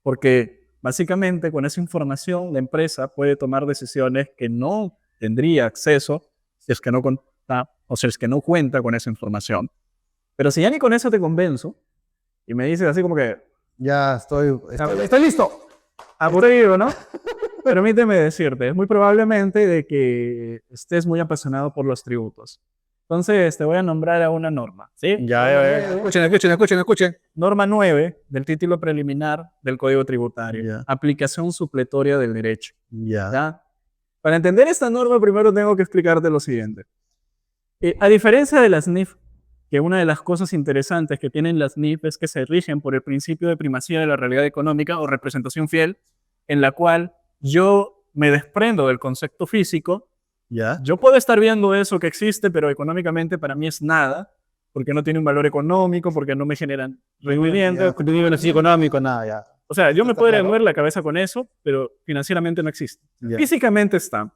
porque básicamente con esa información la empresa puede tomar decisiones que no tendría acceso si es que no cuenta o si es que no cuenta con esa información. Pero si ya ni con eso te convenzo y me dices así como que Ya estoy listo, aburrido, ¿no? Permíteme decirte, es muy probablemente de que estés muy apasionado por los tributos. Entonces te voy a nombrar a una norma, ¿sí? Ya. Escuchen. Norma 9 del título preliminar del Código Tributario. Ya. Aplicación supletoria del derecho. Ya. ¿Ya? Para entender esta norma, primero tengo que explicarte lo siguiente. A diferencia de las NIF, que una de las cosas interesantes que tienen las NIF es que se rigen por el principio de primacía de la realidad económica o representación fiel, en la cual yo me desprendo del concepto físico. Ya. Yo puedo estar viendo eso que existe, pero económicamente para mí es nada, porque no tiene un valor económico, porque no me generan rendimiento. Económico, nada, ya. O sea, yo me Está podría claro. mover la cabeza con eso, pero financieramente no existe. Ya. Físicamente está.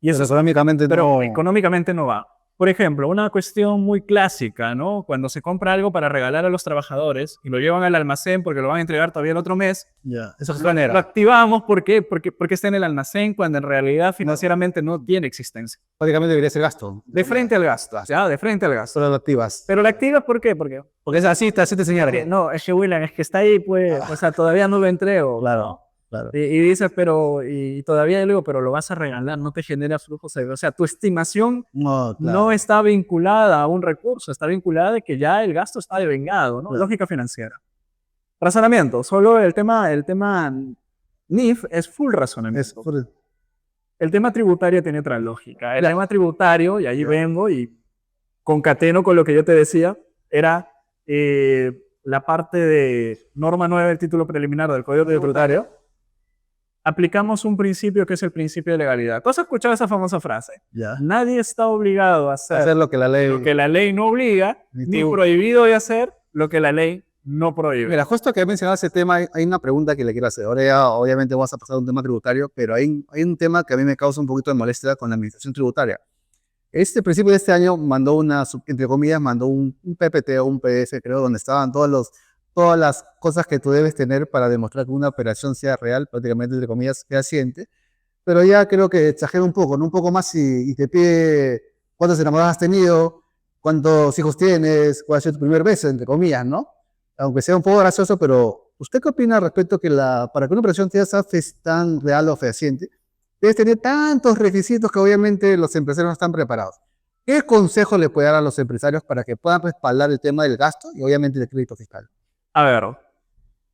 Y eso, Económicamente pero no. económicamente no va. Por ejemplo, una cuestión muy clásica, ¿no? Cuando se compra algo para regalar a los trabajadores y lo llevan al almacén porque lo van a entregar todavía el otro mes, Ya. Eso es lo manera. activamos ¿por qué? Porque está en el almacén cuando en realidad financieramente no tiene existencia. Prácticamente debería ser gasto. De frente al gasto, ¿ya? De frente al gasto. Solo lo activas. Pero la activas ¿por qué? Porque Porque es así te señala. no, es que William, es que está ahí, pues, o sea, todavía no lo entrego. Claro, claro. Y dices, pero, y todavía yo le digo, pero lo vas a regalar, no te genera flujos. O sea, tu estimación No, claro. no está vinculada a un recurso, está vinculada de que ya el gasto está devengado, ¿no? Claro. Lógica financiera. Razonamiento, solo el tema NIF es full razonamiento. El tema tributario tiene otra lógica. El tema tributario, y ahí vengo y concateno con lo que yo te decía, era la parte de norma 9 del título preliminar del Código Tributario. Aplicamos un principio que es el principio de legalidad. ¿Tú has escuchado esa famosa frase? Ya. Nadie está obligado a Hacer lo que la ley. lo que la ley no obliga, ni prohibido de hacer lo que la ley no prohíbe. Mira, justo que he mencionado ese tema, hay una pregunta que le quiero hacer. Ahora ya, obviamente, vamos a pasar a un tema tributario, pero hay un tema que a mí me causa un poquito de molestia con la administración tributaria. Este principio de este año mandó entre comillas, mandó un PPT o un PDF, creo, donde estaban todas las cosas que tú debes tener para demostrar que una operación sea real, prácticamente, entre comillas, fehaciente. Pero ya creo que exagera un poco, ¿no? Un poco más y te pide cuántos enamorados has tenido, cuántos hijos tienes, cuál ha sido tu primer beso, entre comillas, ¿no? Aunque sea un poco gracioso, pero ¿usted qué opina respecto que para que una operación sea tan real o fehaciente, debes tener tantos requisitos que obviamente los empresarios no están preparados? ¿Qué consejo le puede dar a los empresarios para que puedan respaldar el tema del gasto y obviamente del crédito fiscal? A ver,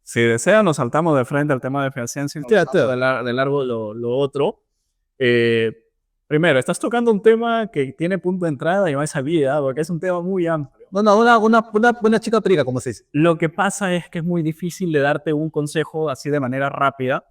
si desean nos saltamos de frente al tema de fehaciencia y de largo lo otro. Primero, estás tocando un tema que tiene punto de entrada y más salida, porque es un tema muy amplio. No, una chica priga, como se dice. Lo que pasa es que es muy difícil de darte un consejo así de manera rápida.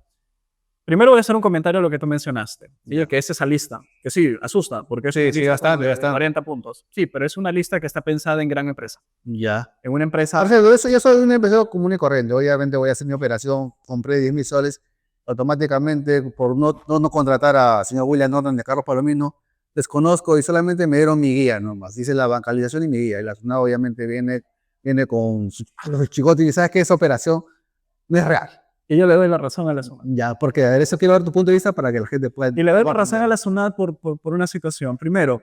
Primero voy a hacer un comentario a lo que tú mencionaste. ¿Sí? Que es esa lista, que sí, asusta, porque es una lista bastante. 40 puntos. Sí, pero es una lista que está pensada en gran empresa. Ya. En una empresa... Marcelo, yo soy un empresario común y corriente. Obviamente voy a hacer mi operación, compré 10.000 soles, automáticamente por no contratar a señor William Norton de Carlos Palomino, desconozco y solamente me dieron mi guía nomás. Dice la bancalización y mi guía. Y la SUNAT obviamente viene con su chicote y sabes que esa operación no es real. Y yo le doy la razón a la SUNAT. Ya, porque a ver, eso quiero ver tu punto de vista para que la gente pueda... Y le doy la razón a la SUNAT por una situación. Primero,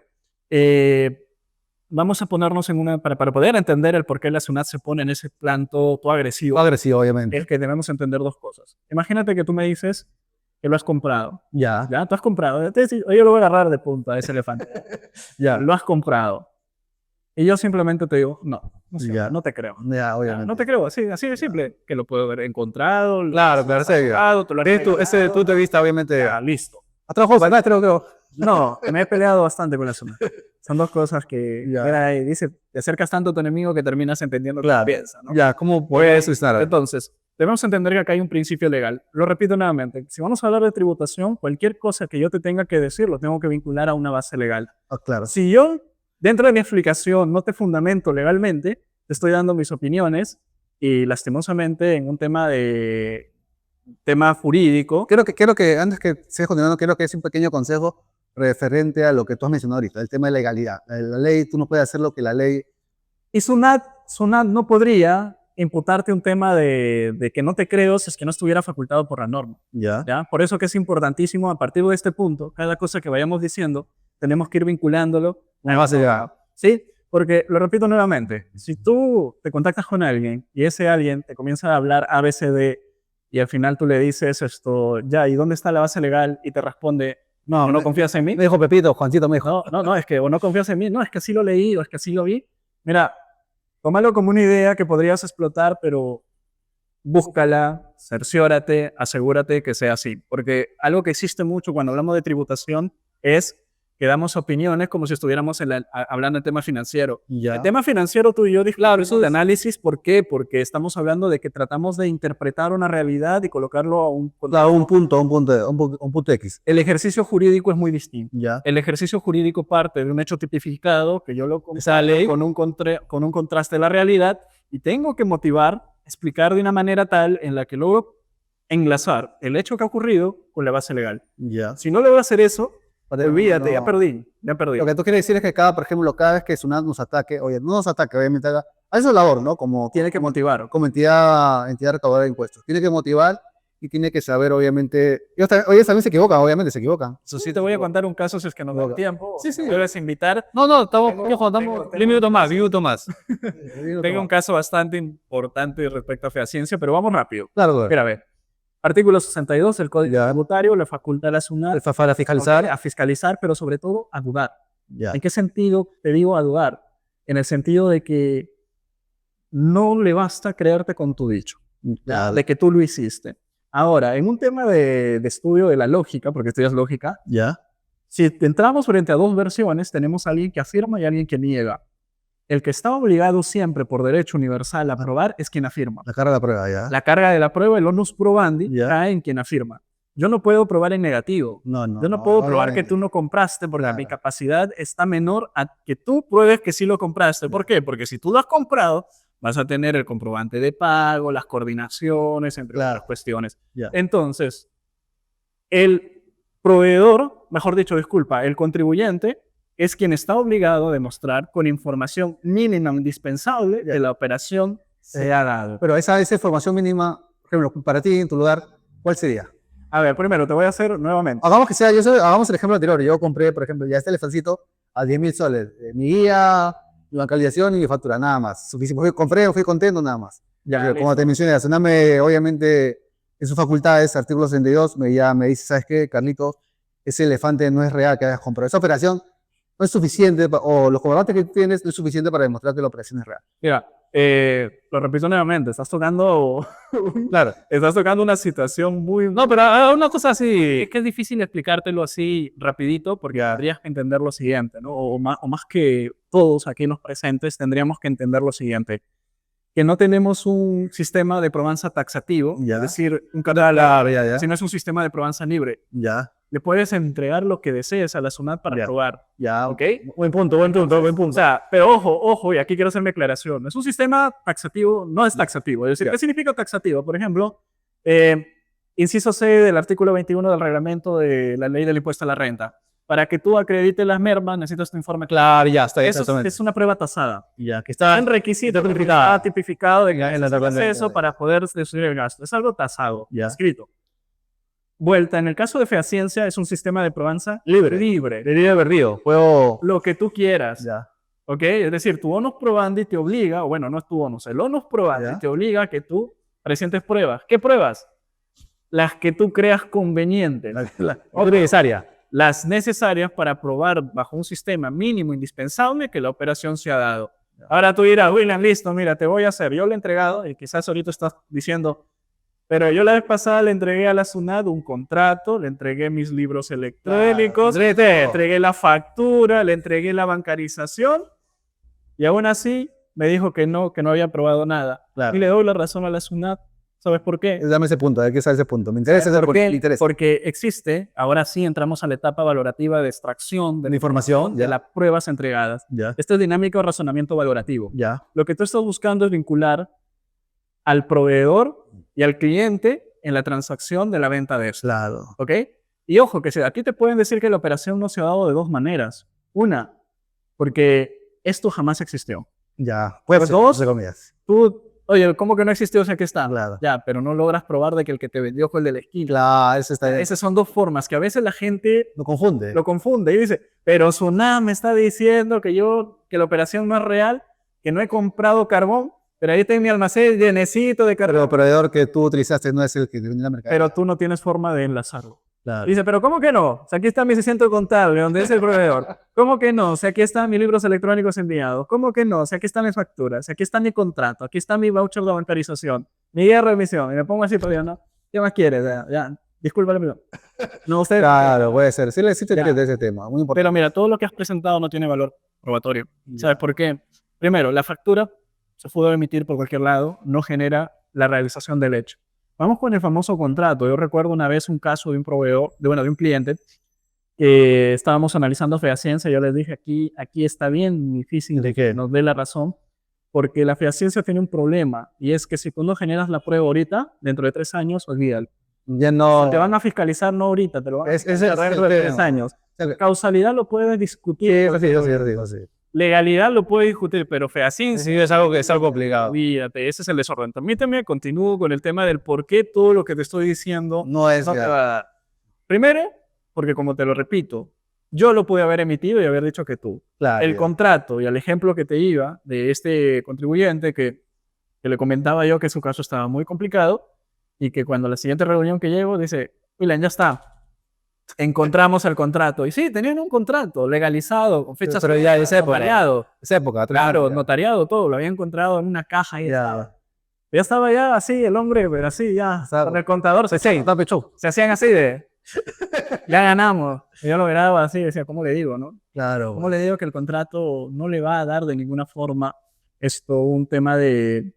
vamos a ponernos para poder entender el por qué la SUNAT se pone en ese plan todo agresivo. Agresivo, obviamente. Es que debemos entender dos cosas. Imagínate que tú me dices que lo has comprado. Ya. ¿Ya? Tú has comprado. Yo lo voy a agarrar de punta a ese elefante. Ya. Lo has comprado. Y yo simplemente te digo, no te creo. Ya, obviamente. No te creo, así de simple. Que lo puedo haber encontrado. Claro, ese punto de vista, obviamente. Ya, listo. ¿Has trabajado para creo? No, me he peleado bastante con la SUNAT. Son dos cosas que, Ya. mira, ahí dice, te acercas tanto a tu enemigo que terminas entendiendo lo Claro. que piensa, ¿no? Ya, ¿cómo puedes solucionar? Entonces, debemos entender que acá hay un principio legal. Lo repito nuevamente, si vamos a hablar de tributación, cualquier cosa que yo te tenga que decir, lo tengo que vincular a una base legal. Ah, claro. Si yo, dentro de mi explicación, no te fundamento legalmente, te estoy dando mis opiniones y lastimosamente en un tema jurídico, Quiero que antes que sigas continuando, quiero que es un pequeño consejo referente a lo que tú has mencionado ahorita, el tema de legalidad. La ley, tú no puedes hacer lo que la ley... y SUNAT no podría imputarte un tema de que no te creo si es que no estuviera facultado por la norma. Ya. ¿Ya? Por eso que es importantísimo, a partir de este punto, cada cosa que vayamos diciendo, tenemos que ir vinculándolo. Una base legal. ¿Sí? Porque, lo repito nuevamente, si tú te contactas con alguien y ese alguien te comienza a hablar ABCD y al final tú le dices esto, ya, ¿y dónde está la base legal? Y te responde, ¿no confías en mí? Me dijo Pepito, Juancito me dijo. No, es que o no confías en mí, no, es que así lo leí o es que así lo vi. Mira, tómalo como una idea que podrías explotar, pero búscala, cerciórate, asegúrate que sea así. Porque algo que existe mucho cuando hablamos de tributación es que damos opiniones como si estuviéramos hablando de tema financiero. Ya. El tema financiero tú y yo discutimos de análisis, ¿por qué? Porque estamos hablando de que tratamos de interpretar una realidad y colocarlo a un contexto. Claro, un punto X. El ejercicio jurídico es muy distinto. Ya. El ejercicio jurídico parte de un hecho tipificado que yo lo Esa ley. con un contraste de la realidad y tengo que motivar, explicar de una manera tal en la que luego enlazar el hecho que ha ocurrido con la base legal. Ya. Si no le voy a hacer eso, olvídate, No. ya perdí. Lo que tú quieres decir es que por ejemplo, cada vez que SUNAT nos ataque, oye, no nos ataque, obviamente haga su labor, ¿no? Tiene que motivar. Como entidad recaudadora de impuestos. Tiene que motivar y tiene que saber, obviamente. Ellos también se equivocan, obviamente, se equivocan. Eso sí, te voy a contar un caso si es que nos da tiempo. Sí, sí. Debes invitar. No, estamos, Tengo- estamos, tengo- minutos más, minutos más. Tengo un caso bastante importante respecto a Feaciencia, pero vamos rápido. Claro, claro. Mira, a ver. Artículo 62 del Código Ya. Tributario le faculta a la SUNAT Para fiscalizar. a fiscalizar, pero sobre todo a dudar. Ya. ¿En qué sentido te digo a dudar? En el sentido de que no le basta creerte con tu dicho, Ya. de que tú lo hiciste. Ahora, en un tema de estudio de la lógica, porque estudias lógica, Ya. si entramos frente a dos versiones, tenemos a alguien que afirma y a alguien que niega. El que está obligado siempre por derecho universal a probar es quien afirma. La carga de la prueba, ya. La carga de la prueba, el onus probandi, Ya. cae en quien afirma. Yo no puedo probar en negativo. No. Yo no puedo probar que tú no compraste porque Claro. mi capacidad está menor a que tú pruebes que sí lo compraste. ¿Por qué? Porque si tú lo has comprado, vas a tener el comprobante de pago, las coordinaciones, entre Claro. otras cuestiones. Ya. Entonces, el proveedor, mejor dicho, disculpa, el contribuyente es quien está obligado a demostrar con información mínima indispensable que la operación se ha dado. Pero esa información mínima, por ejemplo, para ti, en tu lugar, ¿cuál sería? A ver, primero te voy a hacer nuevamente. Hagamos hagamos el ejemplo anterior. Yo compré, por ejemplo, ya este elefancito a 10.000 soles. Mi guía, mi bancalización y mi factura, nada más. Suficiente. Fui contento, nada más. Ya, Pero como listo. te mencioné, la SUNAT obviamente, en sus facultades, artículo 62, me dice, ¿sabes qué, Carlitos? Ese elefante no es real que hayas comprado. Esa operación no es suficiente, o los comprobantes que tienes no es suficiente para demostrar que la operación es real. Mira, lo repito nuevamente, estás tocando Claro. una situación muy... No, pero una cosa así. Es que es difícil explicártelo así rapidito porque habrías que entender lo siguiente, ¿no? O más que todos aquí los presentes tendríamos que entender lo siguiente. Que no tenemos un sistema de probanza taxativo, Ya. es decir, un Claro, ya. sino es un sistema de probanza libre. Ya. Le puedes entregar lo que desees a la SUNAT para Ya. probar. Ya. ¿Ok? Buen punto. O sea, pero ojo, y aquí quiero hacer mi aclaración. Es un sistema taxativo, no es taxativo. Es decir, Ya. ¿qué significa taxativo? Por ejemplo, inciso C del artículo 21 del reglamento de la ley del impuesto a la renta. Para que tú acredites las mermas, necesitas tu informe claro. Claro, ya está. Eso Exactamente. es una prueba tasada. Ya, que está En requisito, está tipificado de que Ya, en la necesitas tabla- eso para poder deducir el gasto. Es algo tasado, Ya. escrito. Vuelta, en el caso de Feaciencia es un sistema de probanza libre. de perdido. Puedo. Lo que tú quieras. Ya. ¿Ok? Es decir, tu onus probandi te obliga, o bueno, no es tu onus, el onus probandi Ya. te obliga a que tú presentes pruebas. ¿Qué pruebas? Las que tú creas convenientes. Otra necesaria. Las necesarias para probar bajo un sistema mínimo indispensable que la operación se ha dado. Ahora tú dirás, William, listo, mira, te voy a hacer. Yo le he entregado, y quizás ahorita estás diciendo, Pero yo la vez pasada le entregué a la SUNAT un contrato, le entregué mis libros electrónicos, le entregué la factura, le entregué la bancarización y aún así me dijo que no había aprobado nada. Claro. Y le doy la razón a la SUNAT. ¿Sabes por qué? Dame ese punto, hay que saber ese punto. Me interesa ese ¿Por punto. qué? Me interesa. Porque existe, ahora sí entramos a la etapa valorativa de extracción de La información, de ya. las pruebas entregadas. Ya. Esta es dinámica de razonamiento valorativo. Ya. Lo que tú estás buscando es vincular al proveedor y al cliente en la transacción de la venta de esto. Claro. ¿Ok? Y ojo, que aquí te pueden decir que la operación no se ha dado de dos maneras. Una, porque esto jamás existió. Ya. Puede Pues ser, dos, entre comillas. Tú, oye, ¿cómo que no existió? O sea, aquí está. Claro. Ya, pero no logras probar de que el que te vendió fue el de la esquina. Claro, eso está bien. Esas son dos formas que a veces la gente Lo confunde. lo confunde y dice, pero Sunam me está diciendo que la operación no es real, que no he comprado carbón, pero ahí está en mi almacén llenecito de Pero carbón. el proveedor que tú utilizaste no es el que vendió la mercancía. Pero tú no tienes forma de enlazarlo. Claro. Dice, pero ¿cómo que no? O sea, aquí está mi asiento contable, donde es el proveedor. ¿Cómo que no? O sea, aquí están mis libros electrónicos enviados. ¿Cómo que no? O sea, aquí están mis facturas, aquí está mi contrato, aquí está mi voucher de bancarización, mi guía de remisión. Y me pongo así, pero yo, ¿no? ¿Qué más quieres? Ya, discúlpame, pero... No, usted... Claro, puede ser. Sí, sí te Ya. entiendo ese tema. Muy importante. Pero mira, todo lo que has presentado no tiene valor probatorio. ¿Sabes por qué? Primero, la factura se pudo emitir por cualquier lado, no genera la realización del hecho. Vamos con el famoso contrato. Yo recuerdo una vez un caso de un proveedor, de un cliente, que estábamos analizando fehaciensia. Yo les dije, aquí está bien difícil ¿De qué? nos dé la razón, porque la fehaciensia tiene un problema, y es que si tú no generas la prueba ahorita, dentro de 3 años, olvídalo. Ya no. Te van a fiscalizar no ahorita, te lo van a fiscalizar dentro de 3 años. Sí, Causalidad lo puedes discutir. sí. Legalidad lo puede discutir, pero fehaciensia Sí, es algo complicado. olvídate, ese es el desorden. Permíteme, continúo con el tema del por qué todo lo que te estoy diciendo No es. no te va a dar. Primero, porque como te lo repito, yo lo pude haber emitido y haber dicho que tú. Claro. El contrato y el ejemplo que te iba de este contribuyente que le comentaba yo que su caso estaba muy complicado y que cuando la siguiente reunión que llego dice, William, ya está. Encontramos el contrato. Y sí, tenían un contrato legalizado, con fechas Pero ya es época. notariado. Esa época. Claro, notariado, todo. Lo había encontrado en una caja y Ya. ya estaba ya así, el hombre, pero así, ya. Claro. Con el contador se hacían así de, ya ganamos. Y yo lo miraba así y decía, ¿cómo le digo, no? Claro. ¿Cómo le digo que el contrato no le va a dar de ninguna forma un tema de,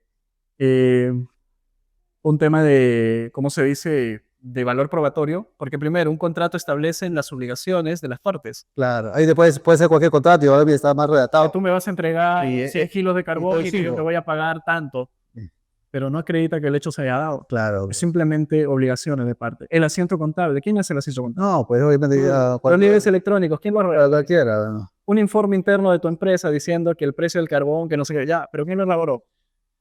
¿cómo se dice? De valor probatorio, porque primero, un contrato establece las obligaciones de las partes. Claro. Ahí después puede ser cualquier contrato y ahora está más redactado. Tú me vas a entregar Y, 100 kilos de carbón y que yo sigo. te voy a pagar tanto, Sí. pero no acredita que el hecho se haya dado. Claro. Es simplemente obligaciones de parte. El asiento contable, ¿quién hace el asiento contable? No, pues obviamente ya. Los niveles electrónicos, ¿quién lo arregla? Cualquiera. ¿No? Un informe interno de tu empresa diciendo que el precio del carbón, que no sé qué, ya, pero ¿quién lo elaboró?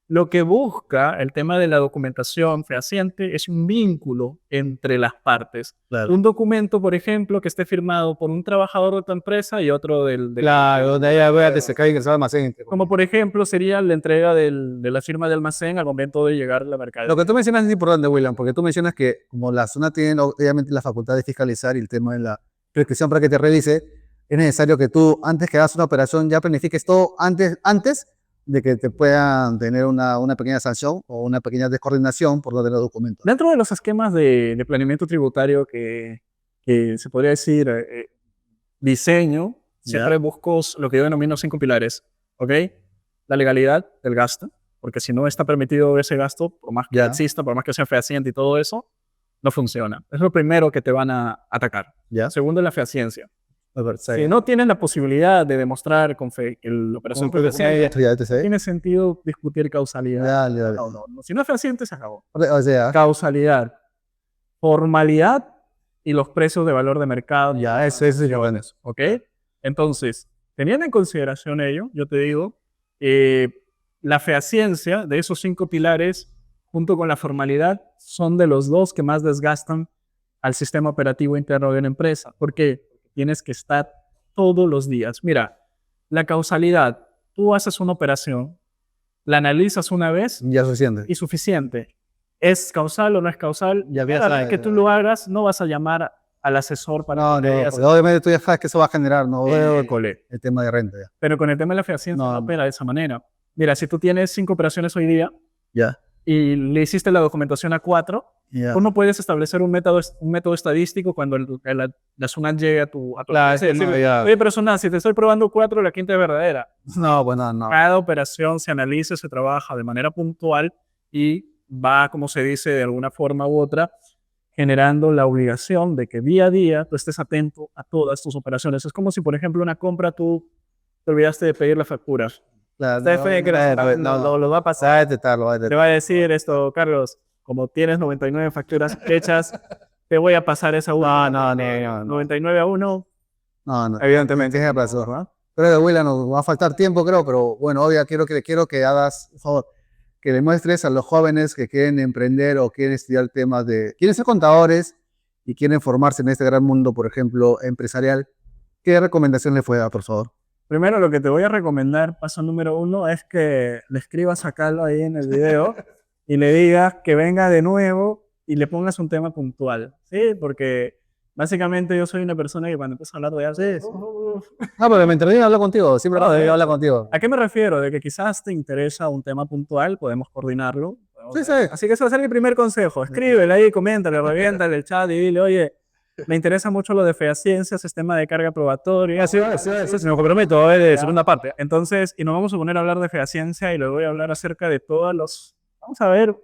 Lo que busca el tema de la documentación fehaciente es un vínculo entre las partes. Claro. Un documento, por ejemplo, que esté firmado por un trabajador de tu empresa y otro del Claro, donde haya veas se cae en el almacén. como por ejemplo sería la entrega de la firma de almacén al momento de llegar a la mercadería. Lo que tú mencionas es importante, William, porque tú mencionas que como la zona tiene obviamente la facultad de fiscalizar y el tema de la prescripción para que te revise, es necesario que tú, antes que hagas una operación, ya planifiques todo antes de que te puedan tener una pequeña sanción o una pequeña descoordinación por no tener documentos. Dentro de los esquemas de planeamiento tributario que se podría decir diseño, siempre busco lo que yo denomino 5 pilares, ¿ok? La legalidad del gasto, porque si no está permitido ese gasto, por más que Ya. exista, por más que sea fehaciente y todo eso, no funciona. Es lo primero que te van a atacar. ¿Ya? Segundo es la fehaciencia. Sí. Si no tienes la posibilidad de demostrar con fe que la operación fue fehaciente, Ya, tiene sentido discutir causalidad. Dale. No. Si no es fehaciente, se acabó. O sea, Causalidad, formalidad y los precios de valor de mercado. ya, eso es ya bueno. ¿Ok? Entonces, teniendo en consideración ello, yo te digo, la fehaciencia de esos 5 pilares, junto con la formalidad, son de los 2 que más desgastan al sistema operativo interno de una empresa. ¿Por qué? Tienes que estar todos los días. Mira, la causalidad, tú haces una operación, la analizas una vez Ya suficiente. y suficiente. ¿Es causal o no es causal? Ya Cada sabes, vez que tú lo hagas, no vas a llamar al asesor para No, que te no, digas, porque obviamente tú ya sabes que eso va a generar, ¿no? "École". El tema de renta, ya. Pero con el tema de la fehaciencia no No. opera de esa manera. Mira, si tú tienes 5 operaciones hoy día, Ya. y le hiciste la documentación a 4, Ya. tú no puedes establecer un método estadístico cuando la SUNAT llegue a tu Claro, clase y no, decir, ya. oye, pero SUNAT, si te estoy probando 4, la quinta es verdadera. No, bueno, no. Cada operación se analiza, se trabaja de manera puntual y va, como se dice, de alguna forma u otra, generando la obligación de que día a día tú estés atento a todas tus operaciones. Es como si, por ejemplo, una compra tú te olvidaste de pedir la factura. Claro, Usted fue que lo va a pasar. Va a detectar, lo va a Te detectar. va a decir esto, Carlos, como tienes 99 facturas hechas, te voy a pasar esa una. No, no. 99 a 1, No, no. evidentemente. Tienes razón. Creo que Willa nos va a faltar tiempo, creo, pero bueno, obvio, quiero que hagas, por favor, que le muestres a los jóvenes que quieren emprender o quieren estudiar temas quieren ser contadores y quieren formarse en este gran mundo, por ejemplo, empresarial. ¿Qué recomendación le puede dar, por favor? Primero, lo que te voy a recomendar, paso número 1, es que le escribas a Carlos ahí en el video y le digas que venga de nuevo y le pongas un tema puntual, ¿sí? Porque básicamente yo soy una persona que cuando empiezo a hablar de algo... Ah, porque me entretengo hablar contigo, siempre No, hablar contigo. ¿A qué me refiero? De que quizás te interesa un tema puntual, podemos coordinarlo. Sí, sí. Así que ese va a ser mi primer consejo. Escríbele ahí, coméntale, reviéntale el chat y dile, oye, me interesa mucho lo de Feaciencia, sistema de carga probatoria. Sí, me comprometo, de segunda parte. Entonces, y nos vamos a poner a hablar de Feaciencia y le voy a hablar acerca de todos los, vamos a ver,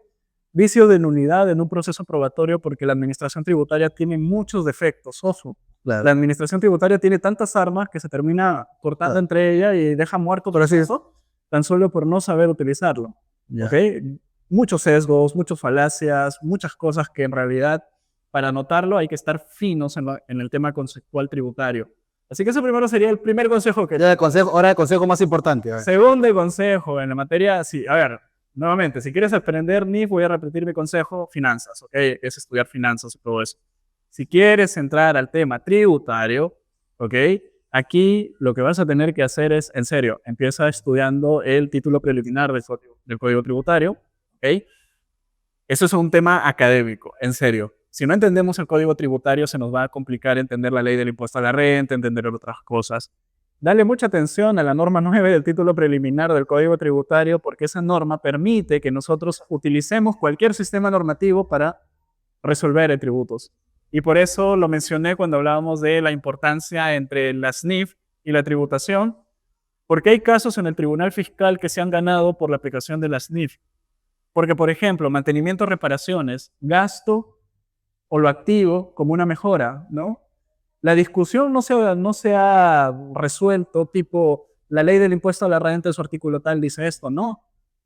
vicios de nulidad en un proceso probatorio, porque la administración tributaria tiene muchos defectos, ojo. Claro. La administración tributaria tiene tantas armas que se termina cortando entre ellas y deja muerto todo eso, tan solo por no saber utilizarlo. Ya. ¿Okay? Muchos sesgos, muchas falacias, muchas cosas que en realidad, para notarlo, hay que estar finos en el tema conceptual tributario. Así que ese primero sería el primer consejo que... Ya ahora el consejo más importante. A ver. Segundo consejo en la materia, sí, a ver, nuevamente, si quieres aprender NIF, voy a repetir mi consejo, finanzas, ¿ok? Es estudiar finanzas y todo eso. Si quieres entrar al tema tributario, ¿ok? Aquí lo que vas a tener que hacer es, en serio, empieza estudiando el título preliminar del Código Tributario, ¿ok? Eso es un tema académico, en serio. Si no entendemos el Código Tributario, se nos va a complicar entender la ley del impuesto a la renta, entender otras cosas. Dale mucha atención a la norma 9 del título preliminar del Código Tributario, porque esa norma permite que nosotros utilicemos cualquier sistema normativo para resolver tributos. Y por eso lo mencioné cuando hablábamos de la importancia entre la SNIF y la tributación, porque hay casos en el Tribunal Fiscal que se han ganado por la aplicación de la SNIF. Porque, por ejemplo, mantenimiento, reparaciones, gasto o lo activo como una mejora, ¿no? La discusión no se ha resuelto tipo, la ley del impuesto a la renta en su artículo tal dice esto, no.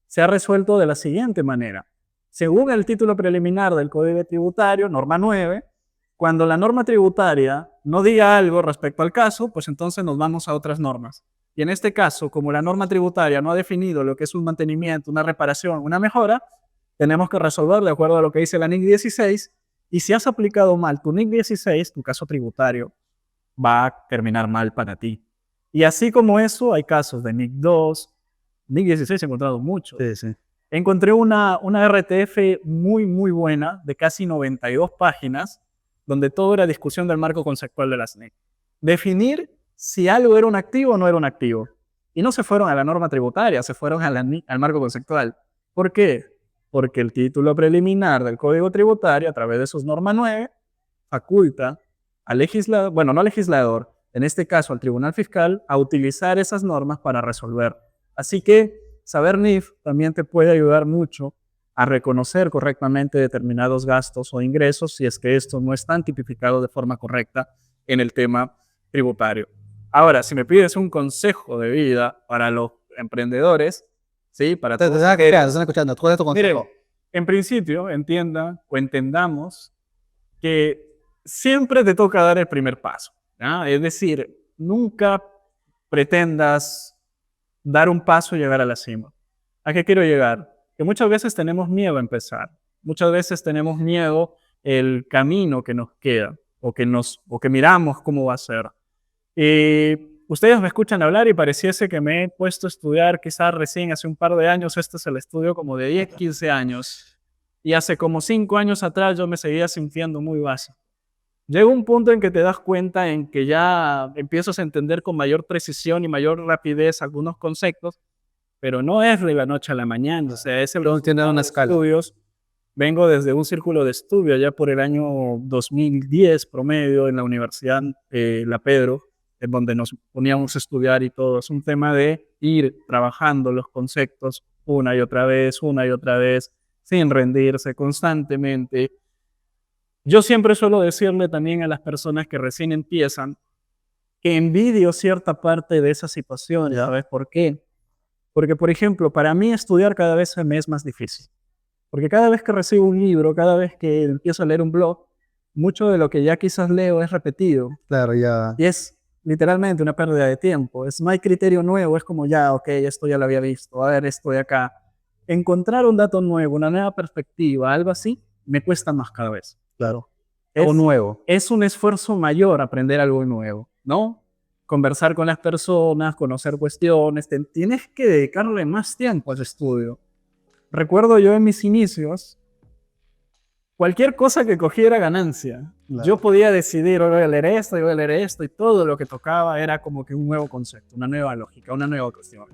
Se ha resuelto de la siguiente manera. Según el título preliminar del Código Tributario, norma 9, cuando la norma tributaria no diga algo respecto al caso, pues entonces nos vamos a otras normas. Y en este caso, como la norma tributaria no ha definido lo que es un mantenimiento, una reparación, una mejora, tenemos que resolver de acuerdo a lo que dice la NIC 16. Y si has aplicado mal tu NIC 16, tu caso tributario va a terminar mal para ti. Y así como eso, hay casos de NIC 2, NIC 16 he encontrado muchos. Sí, sí. Encontré una RTF muy, muy buena, de casi 92 páginas, donde todo era discusión del marco conceptual de la SNIC. Definir si algo era un activo o no era un activo. Y no se fueron a la norma tributaria, se fueron al marco conceptual. ¿Por qué? Porque el título preliminar del Código Tributario, a través de sus normas 9, faculta al legislador, bueno, no al legislador, en este caso al Tribunal Fiscal, a utilizar esas normas para resolver. Así que saber NIF también te puede ayudar mucho a reconocer correctamente determinados gastos o ingresos si es que estos no están tipificados de forma correcta en el tema tributario. Ahora, si me pides un consejo de vida para los emprendedores, ¿sí? Para todos. Te están escuchando. ¿Cuál es tu consejo? Miren, en principio, entiendan o entendamos que siempre te toca dar el primer paso, ¿no? Es decir, nunca pretendas dar un paso y llegar a la cima. ¿A qué quiero llegar? Que muchas veces tenemos miedo a empezar. Muchas veces tenemos miedo el camino que nos queda o que miramos cómo va a ser. Ustedes me escuchan hablar y pareciese que me he puesto a estudiar quizás recién hace un par de años. Este es el estudio como de 10, 15 años. Y hace como 5 años atrás yo me seguía sintiendo muy básico. Llega un punto en que te das cuenta en que ya empiezas a entender con mayor precisión y mayor rapidez algunos conceptos pero no es de la noche a la mañana, o sea, es el Pero tiene una escala. estudios. Vengo desde un círculo de estudio ya por el año 2010 promedio en la Universidad La Pedro, en donde nos poníamos a estudiar y todo. Es un tema de ir trabajando los conceptos una y otra vez, sin rendirse constantemente. Yo siempre suelo decirle también a las personas que recién empiezan que envidio cierta parte de esa situación, ¿sabes por qué? Porque, por ejemplo, para mí estudiar cada vez se me es más difícil. Porque cada vez que recibo un libro, cada vez que empiezo a leer un blog, mucho de lo que ya quizás leo es repetido. Claro, ya. Y es literalmente una pérdida de tiempo. No hay criterio nuevo, es como ya, ok, esto ya lo había visto, a ver, estoy acá. Encontrar un dato nuevo, una nueva perspectiva, algo así, me cuesta más cada vez. Claro. Algo nuevo. Es un esfuerzo mayor aprender algo nuevo, ¿no? Conversar con las personas, conocer cuestiones, tienes que dedicarle más tiempo al estudio. Recuerdo yo en mis inicios, cualquier cosa que cogiera ganancia. Claro. Yo podía decidir, hoy voy a leer esto, hoy voy a leer esto, y todo lo que tocaba era como que un nuevo concepto, una nueva lógica, una nueva cuestión.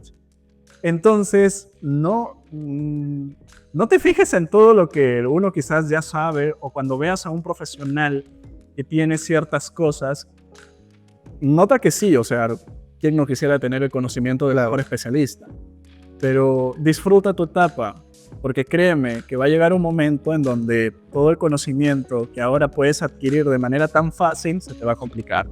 Entonces, no te fijes en todo lo que uno quizás ya sabe, o cuando veas a un profesional que tiene ciertas cosas, nota que sí, o sea, ¿quién no quisiera tener el conocimiento del mejor especialista? Pero disfruta tu etapa, porque créeme que va a llegar un momento en donde todo el conocimiento que ahora puedes adquirir de manera tan fácil se te va a complicar.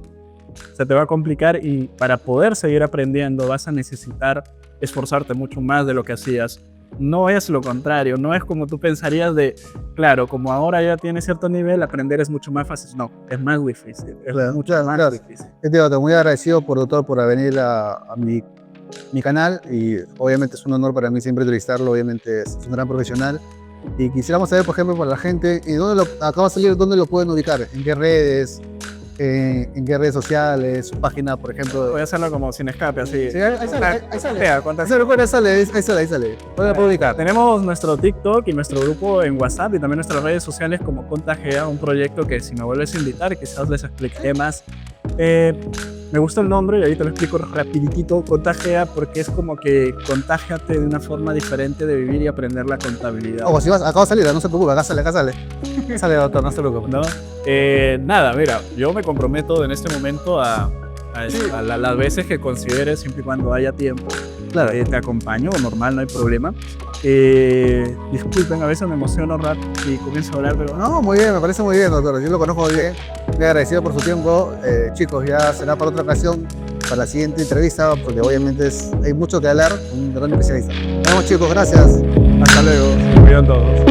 Se te va a complicar y para poder seguir aprendiendo vas a necesitar esforzarte mucho más de lo que hacías. No es lo contrario, no es como tú pensarías de, claro, como ahora ya tienes cierto nivel, aprender es mucho más fácil. No, es más difícil. Es Claro, mucho claro, más claro. difícil. Estoy muy agradecido, doctor, por venir a mi canal, y obviamente es un honor para mí siempre entrevistarlo. Obviamente es un gran profesional, y quisiéramos saber, por ejemplo, para la gente, ¿y acaba de salir, dónde lo pueden ubicar? ¿En qué redes? ¿En qué redes sociales? Su página, por ejemplo. Voy a hacerlo como sin escape, así. Sí, ahí sale. Ahí sale. Ahí sale. ¿Dónde lo puedo ubicar? Tenemos nuestro TikTok y nuestro grupo en WhatsApp y también nuestras redes sociales como Contagea, un proyecto que si me vuelves a invitar quizás les explique más. Me gusta el nombre y ahí te lo explico rapidito, Contagea, porque es como que contágiate de una forma diferente de vivir y aprender la contabilidad. Ojo, si vas, acaba de salir, no se preocupe, acá sale. Sale, doctor, no se preocupe. ¿No? Nada, mira, yo me comprometo en este momento a las veces que consideres, siempre y cuando haya tiempo. Claro. Te acompaño, normal, no hay problema. Disculpen, a veces me emociono rápido y comienzo a hablar, pero No, muy bien, me parece muy bien, doctor. Yo lo conozco muy bien. Muy agradecido por su tiempo. Chicos, ya será para otra ocasión, para la siguiente entrevista, porque obviamente hay mucho que hablar con un gran especialista. Nos vemos, chicos, gracias. hasta luego. Se cuidan todos.